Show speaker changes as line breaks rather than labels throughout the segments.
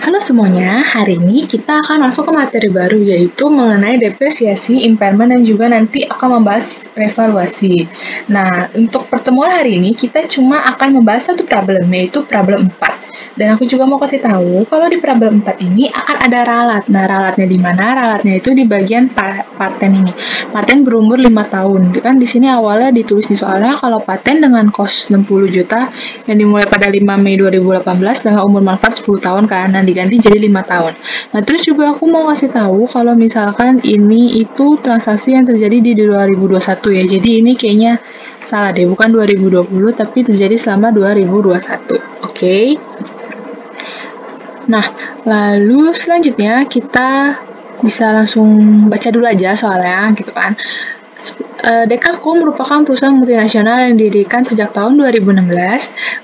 Halo semuanya, hari ini kita akan masuk ke materi baru yaitu mengenai depresiasi, impairment, dan juga nanti akan membahas revaluasi. Nah, untuk pertemuan hari ini kita cuma akan membahas satu problem, yaitu problem 4. Dan aku juga mau kasih tahu kalau di problem 4 ini akan ada ralat. Nah, ralatnya di mana? Ralatnya itu di bagian paten ini. Paten berumur 5 tahun. Kan di sini awalnya ditulis di soalnya kalau paten dengan kos 60 juta yang dimulai pada 5 Mei 2018 dengan umur manfaat 10 tahun kan. Nah, diganti jadi 5 tahun. Nah, terus juga aku mau kasih tahu kalau misalkan ini itu transaksi yang terjadi di 2021 ya. Jadi ini kayaknya salah deh, bukan 2020 tapi terjadi selama 2021. Oke. Nah, lalu selanjutnya kita bisa langsung baca dulu aja soalnya gitu kan. Dekaco merupakan perusahaan multinasional yang didirikan sejak tahun 2016.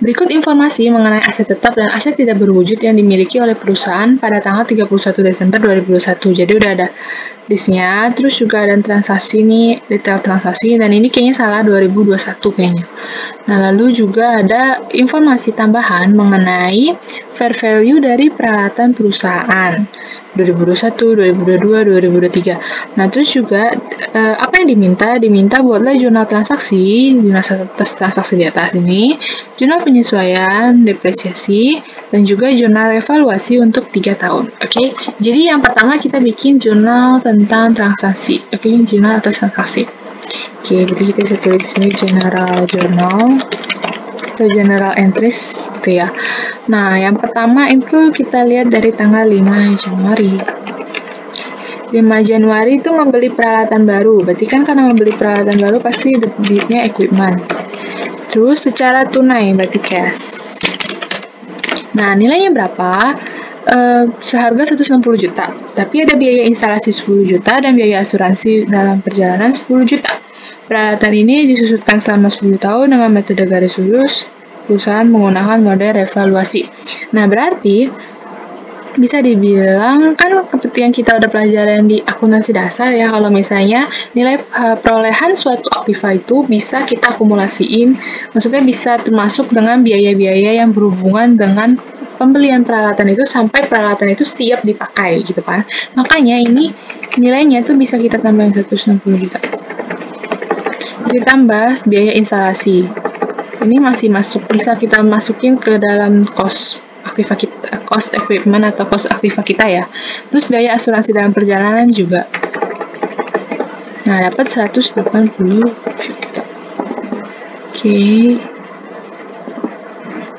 Berikut informasi mengenai aset tetap dan aset tidak berwujud yang dimiliki oleh perusahaan pada tanggal 31 Desember 2021. Jadi udah ada listnya, terus juga ada transaksi nih, detail transaksi, dan ini kayaknya salah 2021 kayaknya. Nah, lalu juga ada informasi tambahan mengenai fair value dari peralatan perusahaan 2021, 2022, 2023. Nah, terus juga apa yang diminta? Diminta buatlah jurnal transaksi, jurnal transaksi di atas ini, jurnal penyesuaian, depresiasi, dan juga jurnal evaluasi untuk 3 tahun. Oke, jadi yang pertama kita bikin jurnal tentang transaksi. Oke, jurnal atas transaksi. Oke, jadi kita bisa tulis di sini general journal atau general entries gitu ya. Nah, yang pertama itu kita lihat dari tanggal 5 Januari. 5 Januari itu membeli peralatan baru. Berarti kan karena membeli peralatan baru pasti debitnya equipment. Terus secara tunai berarti cash. Nah, nilainya berapa? Seharga 160 juta. Tapi ada biaya instalasi 10 juta dan biaya asuransi dalam perjalanan 10 juta. Peralatan ini disusutkan selama 10 tahun dengan metode garis lurus, perusahaan menggunakan model revaluasi. Nah, berarti bisa dibilang kan seperti yang kita udah pelajaran di akuntansi dasar ya, kalau misalnya nilai perolehan suatu aktiva itu bisa kita akumulasiin, maksudnya bisa termasuk dengan biaya-biaya yang berhubungan dengan pembelian peralatan itu sampai peralatan itu siap dipakai gitu kan. Makanya ini nilainya itu bisa kita tambahin 160 juta. Ditambah biaya instalasi. Ini masih masuk, bisa kita masukin ke dalam cost aktiva kita, cost equipment atau cost aktiva kita ya. Terus biaya asuransi dalam perjalanan juga. Nah, dapat 180 juta. Oke.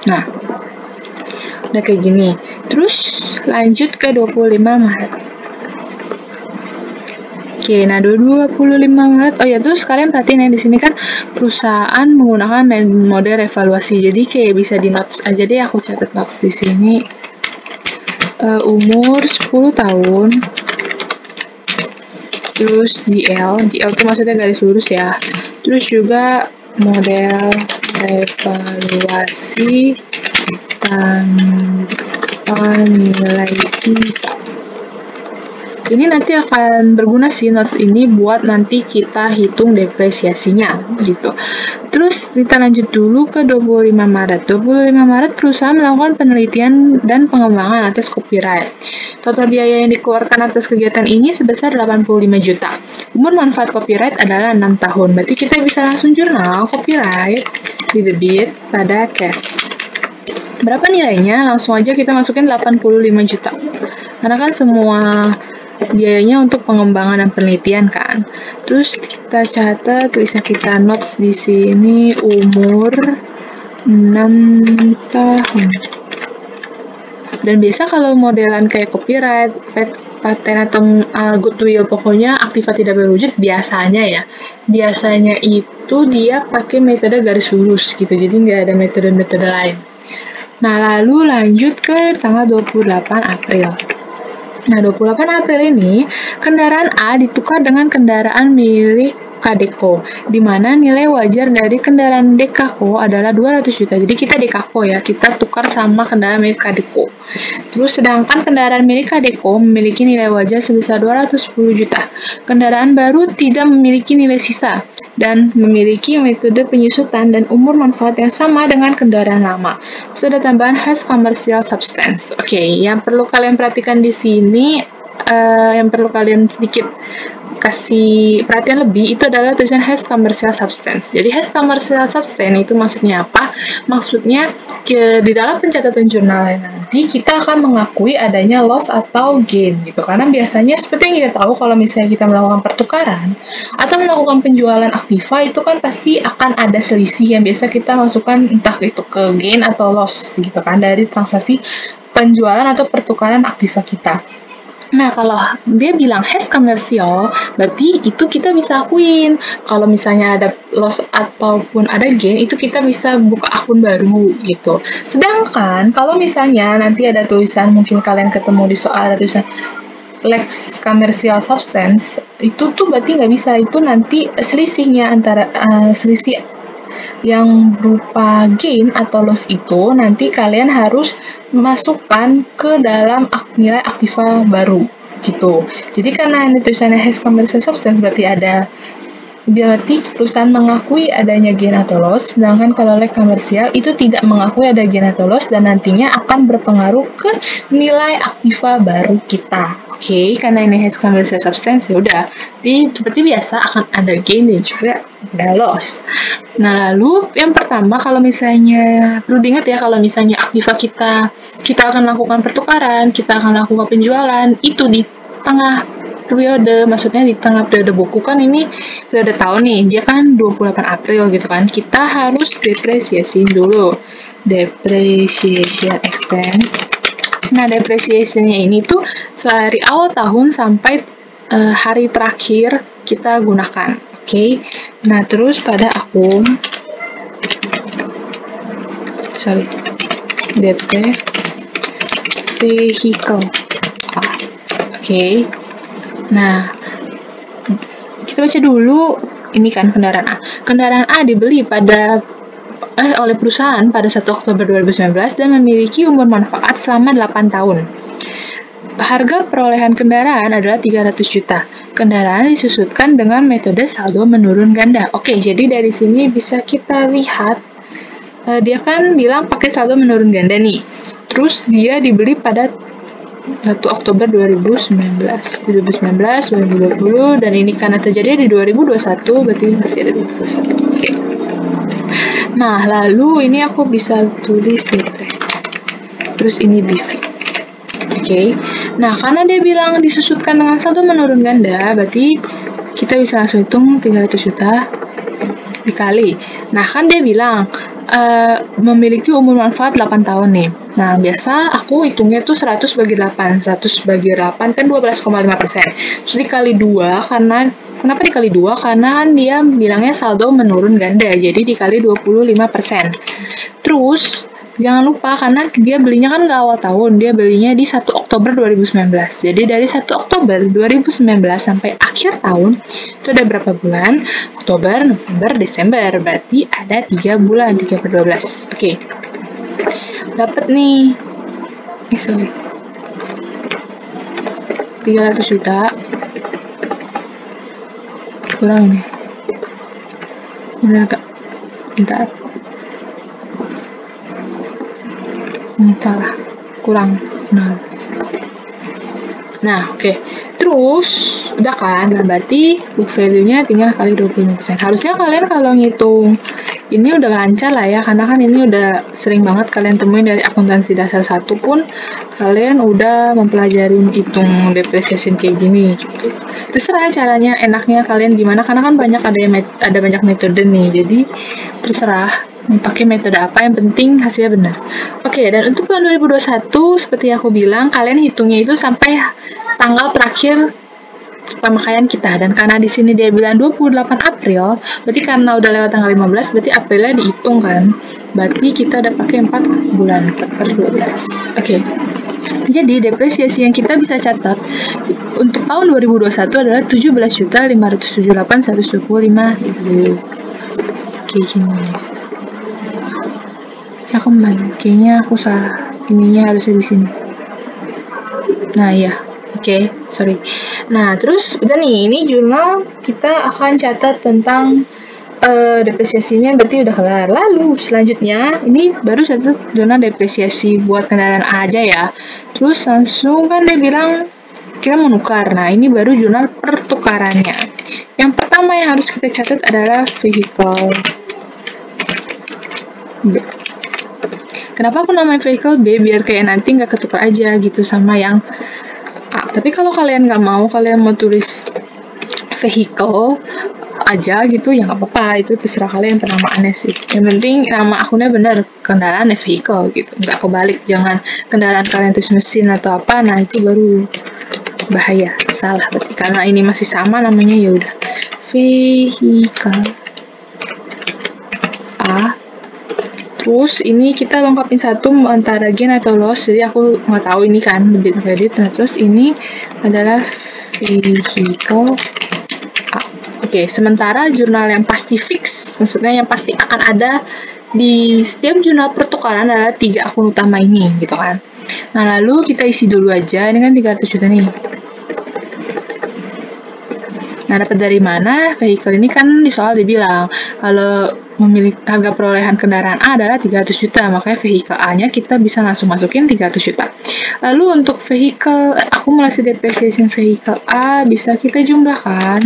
Nah, udah kayak gini. Terus lanjut ke 25 Maret. Oke, nah 25 Maret. Oh ya, terus kalian perhatiin ya di sini kan perusahaan menggunakan model evaluasi. Jadi kayak bisa di notes aja deh, aku catat notes di sini. Umur 10 tahun. Terus GL itu maksudnya garis lurus ya. Terus juga model evaluasi tanpa nilai sisa. Ini nanti akan berguna sih notes ini buat nanti kita hitung depresiasinya gitu. Terus kita lanjut dulu ke 25 Maret. 25 Maret perusahaan melakukan penelitian dan pengembangan atas copyright. Total biaya yang dikeluarkan atas kegiatan ini sebesar 85 juta. Umur manfaat copyright adalah 6 tahun. Berarti kita bisa langsung jurnal copyright di debit pada cash. Berapa nilainya? Langsung aja kita masukin 85 juta. Karena kan semua biayanya untuk pengembangan dan penelitian kan. Terus kita catat, bisa kita notes di sini umur 6 tahun. Dan biasa kalau modelan kayak copyright, paten atau goodwill, pokoknya aktiva tidak berwujud biasanya ya. Biasanya itu dia pakai metode garis lurus gitu. Jadi nggak ada metode-metode lain. Nah, lalu lanjut ke tanggal 28 April. Nah, 28 April ini, kendaraan A ditukar dengan kendaraan milik Dekako, di mana nilai wajar dari kendaraan Dekako adalah 200 juta. Jadi kita Dekako ya, kita tukar sama kendaraan milik Kadeko. Terus sedangkan kendaraan milik Kadeko memiliki nilai wajar sebesar 210 juta. Kendaraan baru tidak memiliki nilai sisa dan memiliki metode penyusutan dan umur manfaat yang sama dengan kendaraan lama. Sudah tambahan has commercial substance. Oke, yang perlu kalian perhatikan di sini, yang perlu kalian sedikit kasih perhatian lebih, itu adalah tulisan has commercial substance. Jadi has commercial substance itu maksudnya apa? Maksudnya di dalam pencatatan jurnal nanti kita akan mengakui adanya loss atau gain gitu. Karena biasanya seperti yang kita tahu kalau misalnya kita melakukan pertukaran atau melakukan penjualan aktiva itu kan pasti akan ada selisih yang biasa kita masukkan entah itu ke gain atau loss gitu kan dari transaksi penjualan atau pertukaran aktiva kita. Nah, kalau dia bilang has commercial, berarti itu kita bisa akuin. Kalau misalnya ada loss ataupun ada gain, itu kita bisa buka akun baru gitu. Sedangkan kalau misalnya nanti ada tulisan, mungkin kalian ketemu di soal ada tulisan less commercial substance, itu tuh berarti nggak bisa. Itu nanti selisihnya antara selisih yang berupa gain atau loss itu nanti kalian harus masukkan ke dalam nilai aktiva baru gitu. Jadi karena ini tulisannya has commercial substance berarti perusahaan mengakui adanya gain atau loss, sedangkan kalau like komersial itu tidak mengakui ada gain atau loss dan nantinya akan berpengaruh ke nilai aktiva baru kita. Oke, karena ini has commercial substance ya udah, seperti biasa akan ada gain dan juga ada loss. Nah, lalu yang pertama kalau misalnya perlu diingat ya, kalau misalnya aktiva kita akan lakukan pertukaran, kita akan lakukan penjualan itu di tengah periode, maksudnya di tengah periode buku kan ini periode tahun nih, dia kan 28 April gitu kan, kita harus depresiasiin dulu, depreciation expense. Nah, depreciation-nya ini tuh dari awal tahun sampai hari terakhir kita gunakan, oke? Nah, terus pada akun DP vehicle, oke? Nah, kita baca dulu, ini kan kendaraan A. Kendaraan A dibeli oleh perusahaan pada 1 Oktober 2019 dan memiliki umur manfaat selama 8 tahun. Harga perolehan kendaraan adalah 300 juta. Kendaraan disusutkan dengan metode saldo menurun ganda. Oke, jadi dari sini bisa kita lihat, dia kan bilang pakai saldo menurun ganda nih. Terus dia dibeli pada 1 Oktober 2019, 2020, dan ini karena terjadi di 2021, berarti masih ada 2021. Oke. Nah, lalu ini aku bisa tulis DP. Terus ini BV. Oke. Nah, karena dia bilang disusutkan dengan saldo menurun ganda, berarti kita bisa langsung hitung 300 juta dikali. Nah, kan dia bilang memiliki umur manfaat 8 tahun nih. Nah, biasa aku hitungnya tuh 100 bagi 8. 100 bagi 8 kan 12,5%. Terus dikali 2, kenapa dikali 2? Karena dia bilangnya saldo menurun ganda, jadi dikali 25%. Terus, jangan lupa, karena dia belinya kan nggak awal tahun, dia belinya di 1 Oktober 2019. Jadi dari 1 Oktober 2019 sampai akhir tahun, itu ada berapa bulan? Oktober, November, Desember. Berarti ada 3 bulan, 3/12. Oke. Dapat nih. 300 juta. Kurang ini. Benar gak? Bentar. Salah, kurang. Nah, oke. Terus, udah kan? Nah, berarti book value-nya tinggal kali 25%. Harusnya kalian kalau ngitung ini udah lancar lah ya, karena kan ini udah sering banget kalian temuin dari akuntansi dasar 1 pun kalian udah mempelajari hitung depreciation kayak gini gitu. Terserah caranya, enaknya kalian gimana, karena kan ada banyak metode nih, jadi terserah pakai metode apa, yang penting hasilnya benar. Oke, dan untuk tahun 2021 seperti aku bilang, kalian hitungnya itu sampai tanggal terakhir pemakaian kita, dan karena di sini dia bilang 28 April, berarti karena udah lewat tanggal 15, berarti Aprilnya dihitung kan, berarti kita udah pakai 4 bulan, 4/12. Oke. Jadi depresiasi yang kita bisa catat untuk tahun 2021 adalah 17.578.125.000. Kayak gini. Cakupan, kayaknya aku salah. Ininya harusnya di sini. Nah ya, oke, sorry. Nah terus udah nih, ini jurnal kita akan catat tentang depresiasinya berarti udah kelar. Lalu selanjutnya ini baru satu zona depresiasi buat kendaraan A aja ya. Terus langsung kan dia bilang kita menukar. Nah ini baru jurnal pertukarannya. Yang pertama yang harus kita catat adalah vehicle B. Kenapa aku namain vehicle B? Biar kayak nanti nggak ketukar aja gitu sama yang A. Tapi kalau kalian nggak mau, kalian mau tulis vehicle aja gitu ya nggak apa-apa, itu terserah kalian penamaannya sih. Yang penting nama akunnya bener, kendaraan vehicle gitu, nggak kebalik. Jangan kendaraan kalian tulis mesin atau apa, nah itu baru bahaya, salah berarti. Karena ini masih sama namanya, ya udah vehicle A. Terus ini kita lengkapin satu antara gain atau loss, jadi aku nggak tahu ini kan debit credit. Nah terus ini adalah vehicle A. Oke, sementara jurnal yang pasti fix, maksudnya yang pasti akan ada di setiap jurnal pertukaran adalah 3 akun utama ini, gitu kan. Nah, lalu kita isi dulu aja, ini kan 300 juta nih. Nah, dapat dari mana? Vehicle ini kan di soal dibilang, kalau memiliki harga perolehan kendaraan A adalah 300 juta, makanya vehicle A-nya kita bisa langsung masukin 300 juta. Lalu untuk vehicle, akumulasi depreciation vehicle A bisa kita jumlahkan.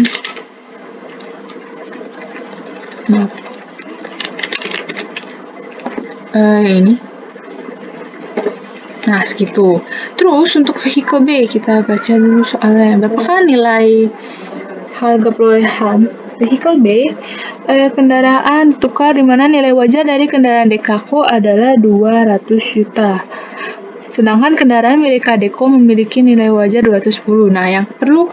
Ini. Nah, segitu. Terus untuk vehicle B, kita baca dulu soalnya. Berapakah nilai harga perolehan vehicle B? Kendaraan tukar di mana nilai wajar dari kendaraan Dekako adalah 200 juta. Sedangkan kendaraan milik Kadeko memiliki nilai wajar 210. Nah, yang perlu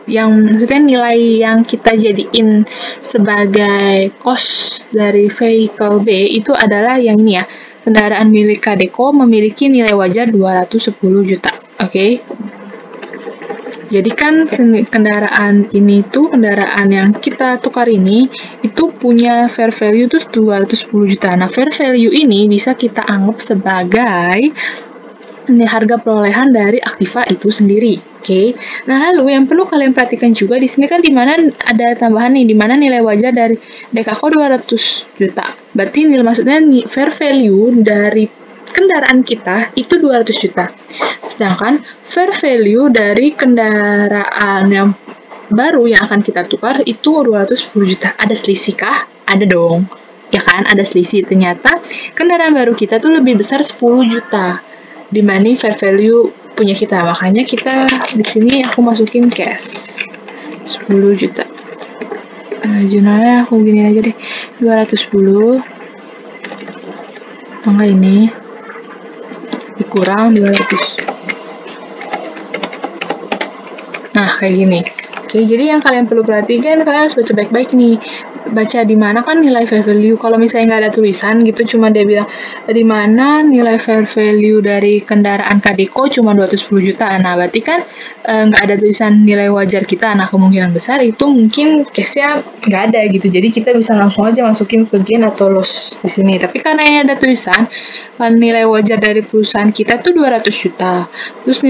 yang maksudnya nilai yang kita jadiin sebagai cost dari vehicle B itu adalah yang ini ya. Kendaraan milik Kadeko memiliki nilai wajar 210 juta. Oke. Jadi kan kendaraan ini tuh, kendaraan yang kita tukar ini, itu punya fair value tuh 210 juta. Nah, fair value ini bisa kita anggap sebagai harga perolehan dari aktiva itu sendiri. Oke. Nah, lalu yang perlu kalian perhatikan juga di sini kan di mana ada tambahan nih, di mana nilai wajar dari Dekako 200 juta. Berarti maksudnya fair value dari kendaraan kita itu 200 juta. Sedangkan fair value dari kendaraan yang baru yang akan kita tukar itu 210 juta. Ada selisih kah? Ada dong. Ya kan, ada selisih. Ternyata kendaraan baru kita tuh lebih besar 10 juta dibanding fair value punya kita. Makanya kita di sini aku masukin cash 10 juta. Jurnalnya aku gini aja deh. 210 tanggal ini dikurang 200. Nah, kayak gini. Oke, jadi yang kalian perlu perhatikan, kalian harus baca baik-baik nih. Baca di mana kan nilai fair value. Kalau misalnya nggak ada tulisan gitu, cuma dia bilang di mana nilai fair value dari kendaraan Kadeko cuma 210 juta. Nah, berarti kan nggak ada tulisan nilai wajar kita. Nah, kemungkinan besar itu mungkin case-nya nggak ada gitu. Jadi kita bisa langsung aja masukin ke gain atau loss di sini. Tapi karena ini ada tulisan nilai wajar dari perusahaan kita tuh 200 juta. Terus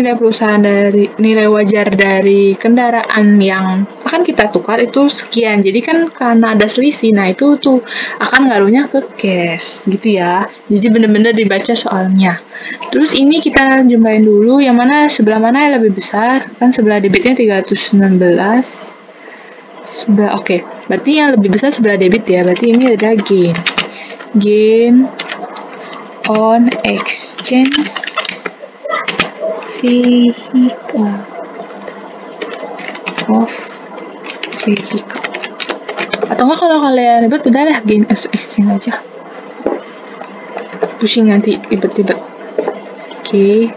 nilai wajar dari kendaraan yang akan kita tukar itu sekian. Jadi kan karena ada selisih, nah itu tuh akan ngaruhnya ke cash gitu ya. Jadi bener-bener dibaca soalnya. Terus ini kita jumlahin dulu yang mana sebelah mana yang lebih besar. Kan sebelah debitnya 316. Oke. Berarti yang lebih besar sebelah debit ya. Berarti ini ada gain. Gain on exchange vehicle of vehicle. Atau enggak kalau kalian ribet udah lah gain exchange aja. Pusing nanti ribet-ribet. Oke.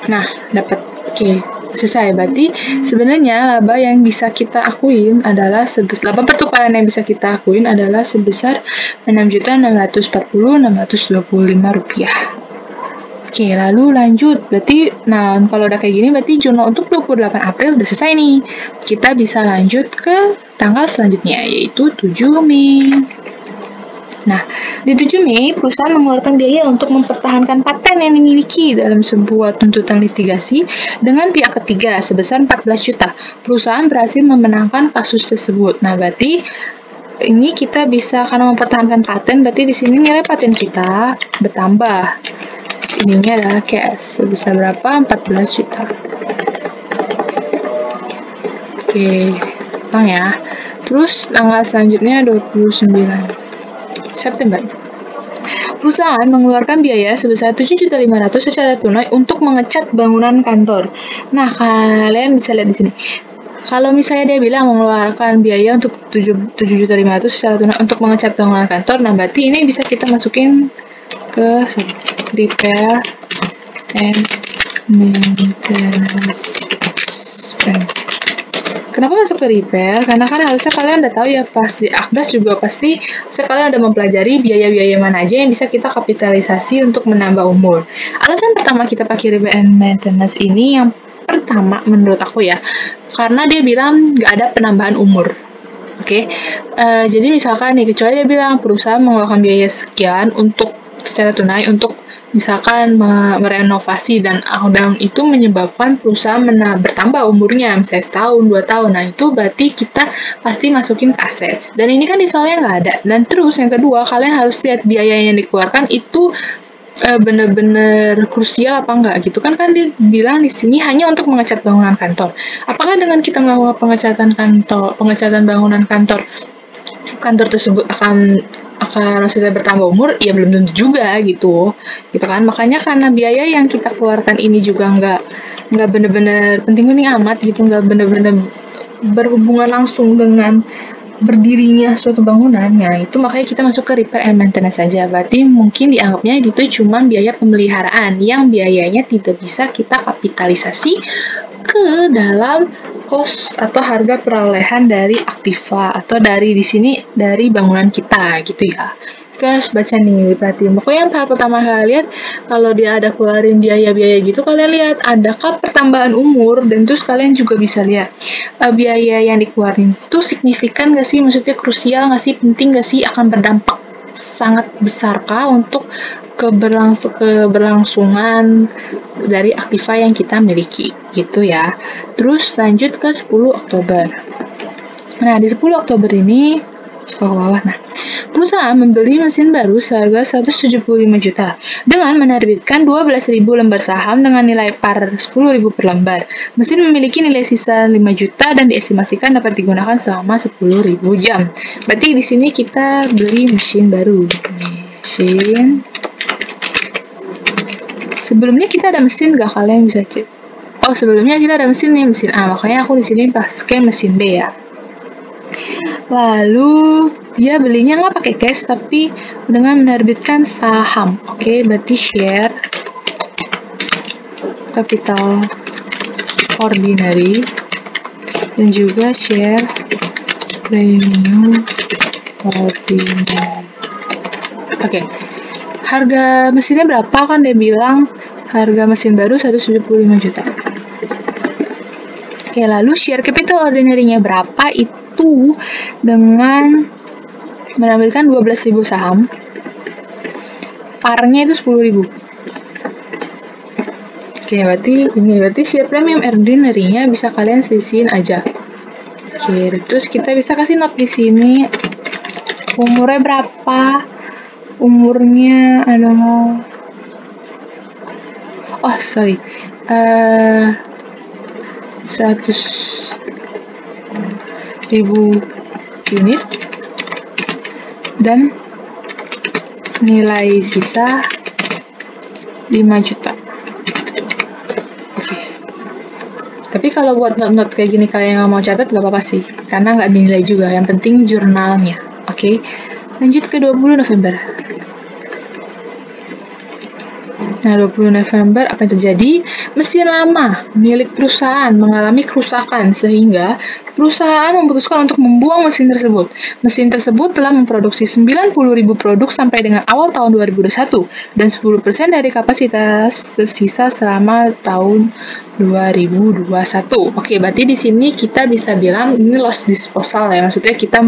Nah, dapat. Oke. selesai. Berarti sebenarnya laba yang bisa kita akuin adalah laba pertukaran yang bisa kita akuin adalah sebesar Rp6.640.625. Oke, lalu lanjut. Berarti, nah kalau udah kayak gini, berarti jurnal untuk 28 April udah selesai nih. Kita bisa lanjut ke tanggal selanjutnya, yaitu 7 Mei. Nah, di 7 Mei, perusahaan mengeluarkan biaya untuk mempertahankan paten yang dimiliki dalam sebuah tuntutan litigasi dengan pihak ketiga sebesar 14 juta. Perusahaan berhasil memenangkan kasus tersebut. Nah, berarti ini kita bisa, karena mempertahankan paten, berarti di sini nilai paten kita bertambah. Ininya adalah cash sebesar berapa? 14 juta. Oke, bang ya. Terus tanggal selanjutnya 29 September. Perusahaan mengeluarkan biaya sebesar 7.500.000 secara tunai untuk mengecat bangunan kantor. Nah, kalian bisa lihat di sini. Kalau misalnya dia bilang mengeluarkan biaya untuk 7.500.000 secara tunai untuk mengecat bangunan kantor, nah berarti ini bisa kita masukin ke repair and maintenance expense. Kenapa masuk ke repair? Karena kan harusnya kalian udah tahu ya, pas di Akdas juga pasti kalian udah mempelajari biaya-biaya mana aja yang bisa kita kapitalisasi untuk menambah umur. Alasan pertama kita pakai repair and maintenance ini yang pertama menurut aku ya, karena dia bilang nggak ada penambahan umur. Oke, jadi misalkan nih, kecuali dia bilang perusahaan mengeluarkan biaya sekian untuk secara tunai untuk misalkan merenovasi dan itu menyebabkan perusahaan bertambah umurnya, misalnya setahun, 2 tahun. Nah, itu berarti kita pasti masukin ke aset. Dan ini kan di soalnya nggak ada. Dan terus yang kedua, kalian harus lihat biaya yang dikeluarkan itu benar-benar krusial apa enggak gitu kan dia bilang di sini hanya untuk mengecat bangunan kantor. Apakah dengan kita melakukan pengecatan bangunan kantor tersebut akan maksudnya bertambah umur? Ya belum tentu juga gitu kan. Makanya karena biaya yang kita keluarkan ini juga nggak benar-benar penting-penting amat gitu, nggak benar-benar berhubungan langsung dengan berdirinya suatu bangunannya, itu makanya kita masuk ke repair and maintenance saja. Berarti mungkin dianggapnya itu cuma biaya pemeliharaan yang biayanya tidak bisa kita kapitalisasi ke dalam cost atau harga perolehan dari aktiva atau dari di sini dari bangunan kita gitu ya. Guys, baca nih, perhatiin. Pokoknya yang pertama kalian lihat, kalau dia ada keluarin biaya-biaya gitu, kalian lihat adakah pertambahan umur, dan terus kalian juga bisa lihat biaya yang dikeluarin itu signifikan gak sih, maksudnya krusial gak sih, penting gak sih, akan berdampak sangat besarkah untuk keberlangsungan dari aktiva yang kita miliki gitu ya. Terus lanjut ke 10 Oktober. Nah, di 10 Oktober ini sekolah bawah. Nah, perusahaan membeli mesin baru seharga 175 juta dengan menerbitkan 12.000 lembar saham dengan nilai par 10.000 per lembar. Mesin memiliki nilai sisa 5 juta dan diestimasikan dapat digunakan selama 10.000 jam. Berarti di sini kita beli mesin baru. Mesin. Sebelumnya kita ada mesin nggak, kalian bisa cek. Oh, sebelumnya kita ada mesin nih, mesin A. Makanya aku di sini pakai mesin B ya. Lalu dia belinya nggak pakai cash tapi dengan menerbitkan saham. Oke, berarti share capital ordinary dan juga share premium ordinary. Oke. Harga mesinnya berapa, kan dia bilang harga mesin baru 175 juta. Oke, lalu share capital ordinary-nya berapa, itu dengan menampilkan 12.000 saham, parnya itu 10.000. Oke, berarti share premium ordinary-nya bisa kalian sisihin aja. Oke, terus kita bisa kasih note di sini umurnya berapa. Umurnya adalah 100.000 unit dan nilai sisa 5 juta. Oke. Tapi kalau buat note-note kayak gini kalian nggak mau catat, gak apa-apa sih, karena nggak dinilai juga. Yang penting jurnalnya. Oke. Lanjut ke 20 November. Nah, 20 November apa yang terjadi? Mesin lama milik perusahaan mengalami kerusakan sehingga perusahaan memutuskan untuk membuang mesin tersebut. Mesin tersebut telah memproduksi 90.000 produk sampai dengan awal tahun 2021 dan 10% dari kapasitas tersisa selama tahun 2021. Oke, berarti di sini kita bisa bilang ini loss disposal ya. Maksudnya kita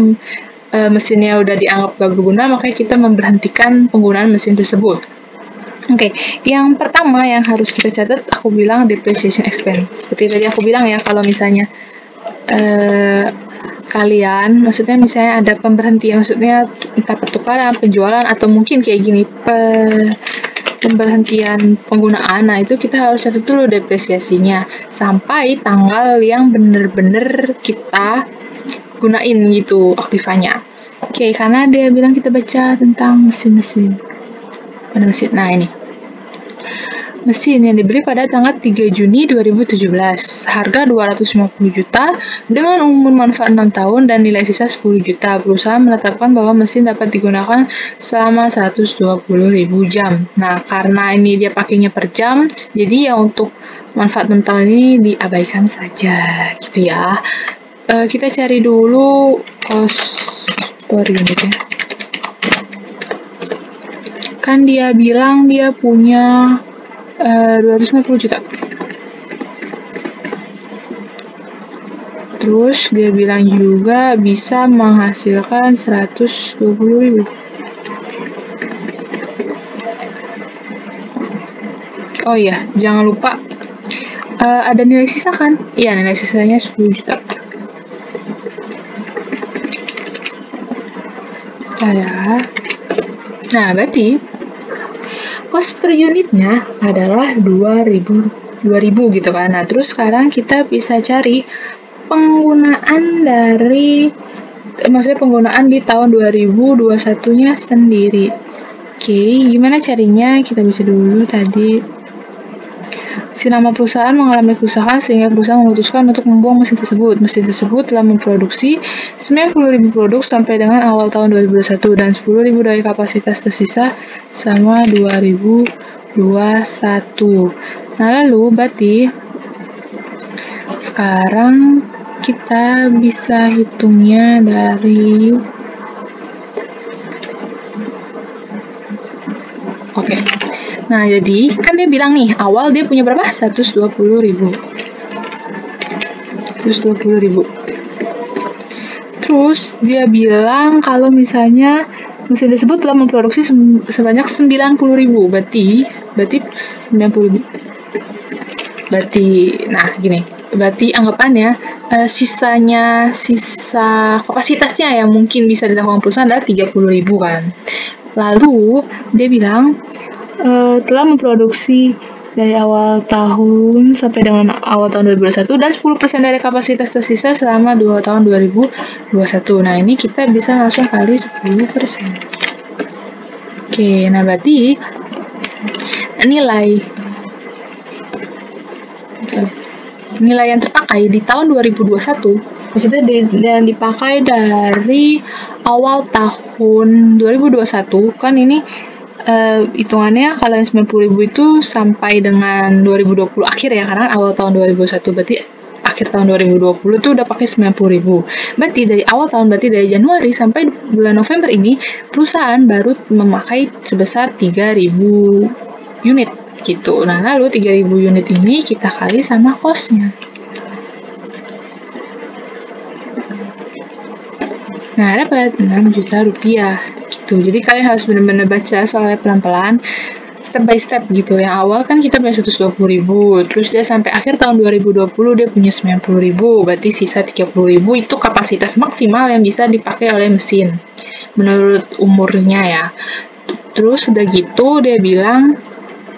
mesinnya udah dianggap gak berguna, makanya kita memberhentikan penggunaan mesin tersebut. Oke, yang pertama yang harus kita catat, aku bilang depreciation expense. Seperti tadi aku bilang ya, kalau misalnya kalian, maksudnya misalnya ada pemberhentian, maksudnya entah pertukaran, penjualan, atau mungkin kayak gini, pemberhentian penggunaan, nah itu kita harus catat dulu depresiasinya sampai tanggal yang bener-bener kita gunain gitu aktifannya. Oke, karena dia bilang kita baca tentang mesin-mesin. Mesin. Nah, ini. Mesin yang dibeli pada tanggal 3 Juni 2017. Harga 250 juta dengan umur manfaat 6 tahun dan nilai sisa 10 juta. Perusahaan menetapkan bahwa mesin dapat digunakan selama 120.000 jam. Nah, karena ini dia pakainya per jam, jadi ya untuk manfaat 6 tahun ini diabaikan saja, gitu ya. Kita cari dulu cost per unitnya. Kan dia bilang dia punya 250 juta. Terus dia bilang juga bisa menghasilkan 120.000. Oh iya, jangan lupa ada nilai sisa kan? Iya, nilai sisanya 10 juta. Ya. Nah, berarti cost per unitnya adalah 2.000 gitu kan. Nah, terus sekarang kita bisa cari penggunaan dari maksudnya penggunaan di tahun 2021-nya sendiri. Oke, gimana carinya? Kita bisa dulu tadi. Si nama perusahaan mengalami kerusakan sehingga perusahaan memutuskan untuk membuang mesin tersebut. Mesin tersebut telah memproduksi 90.000 produk sampai dengan awal tahun 2021 dan 10.000 dari kapasitas tersisa sama 2021. Nah, lalu berarti sekarang kita bisa hitungnya dari Nah, jadi kan dia bilang nih, awal dia punya berapa? 120.000. Terus dia bilang kalau misalnya mesin tersebut telah memproduksi sebanyak 90.000. Berarti 90.000. Nah, gini. Berarti anggapannya sisa kapasitasnya yang mungkin bisa dilakukan perusahaan adalah 30.000 kan. Lalu dia bilang telah memproduksi dari awal tahun sampai dengan awal tahun 2021 dan 10% dari kapasitas tersisa selama 2 tahun 2021. Nah, ini kita bisa langsung kali 10%. Oke, nah berarti nilai yang terpakai di tahun 2021, maksudnya yang dipakai dari awal tahun 2021, kan ini hitungannya kalau yang 90.000 itu sampai dengan 2020 akhir ya, karena awal tahun 2021 berarti akhir tahun 2020 tuh udah pakai 90.000. Berarti dari awal tahun, berarti dari Januari sampai bulan November ini perusahaan baru memakai sebesar 3.000 unit gitu. Nah, lalu 3.000 unit ini kita kali sama cost-nya. Nah, dapat 6 juta rupiah gitu. Jadi kalian harus benar-benar baca soalnya pelan-pelan, step by step gitu. Yang awal kan kita punya 120.000, terus dia sampai akhir tahun 2020 dia punya 90.000, berarti sisa 30.000 itu kapasitas maksimal yang bisa dipakai oleh mesin menurut umurnya ya. Terus udah gitu dia bilang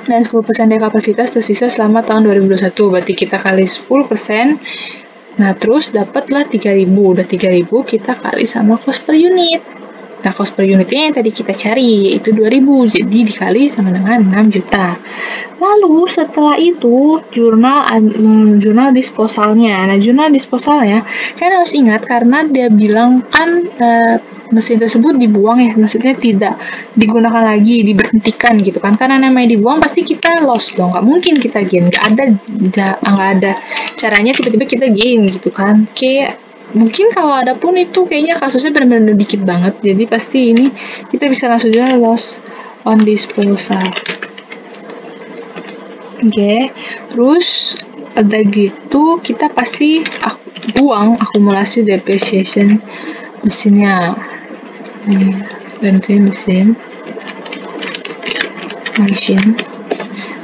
dan 10% dari kapasitas tersisa selama tahun 2021, berarti kita kali 10%. Nah, terus dapatlah 3.000. Udah 3.000 kita kali sama cost per unit. Nah, cost per unitnya yang tadi kita cari, yaitu 2000, jadi dikali sama dengan 6 juta. Lalu setelah itu, jurnal disposalnya. Nah, jurnal disposalnya, kalian harus ingat karena dia bilang kan mesin tersebut dibuang ya, maksudnya tidak digunakan lagi, diberhentikan gitu kan. Karena namanya dibuang pasti kita loss dong, nggak mungkin kita gain, nggak ada caranya tiba-tiba kita gain gitu kan. Kayak mungkin kalau ada pun itu kayaknya kasusnya benar-benar dikit banget, jadi pasti ini kita bisa langsung aja loss on disposal. Oke, terus ada gitu kita pasti buang akumulasi depreciation mesinnya. Ganti mesin.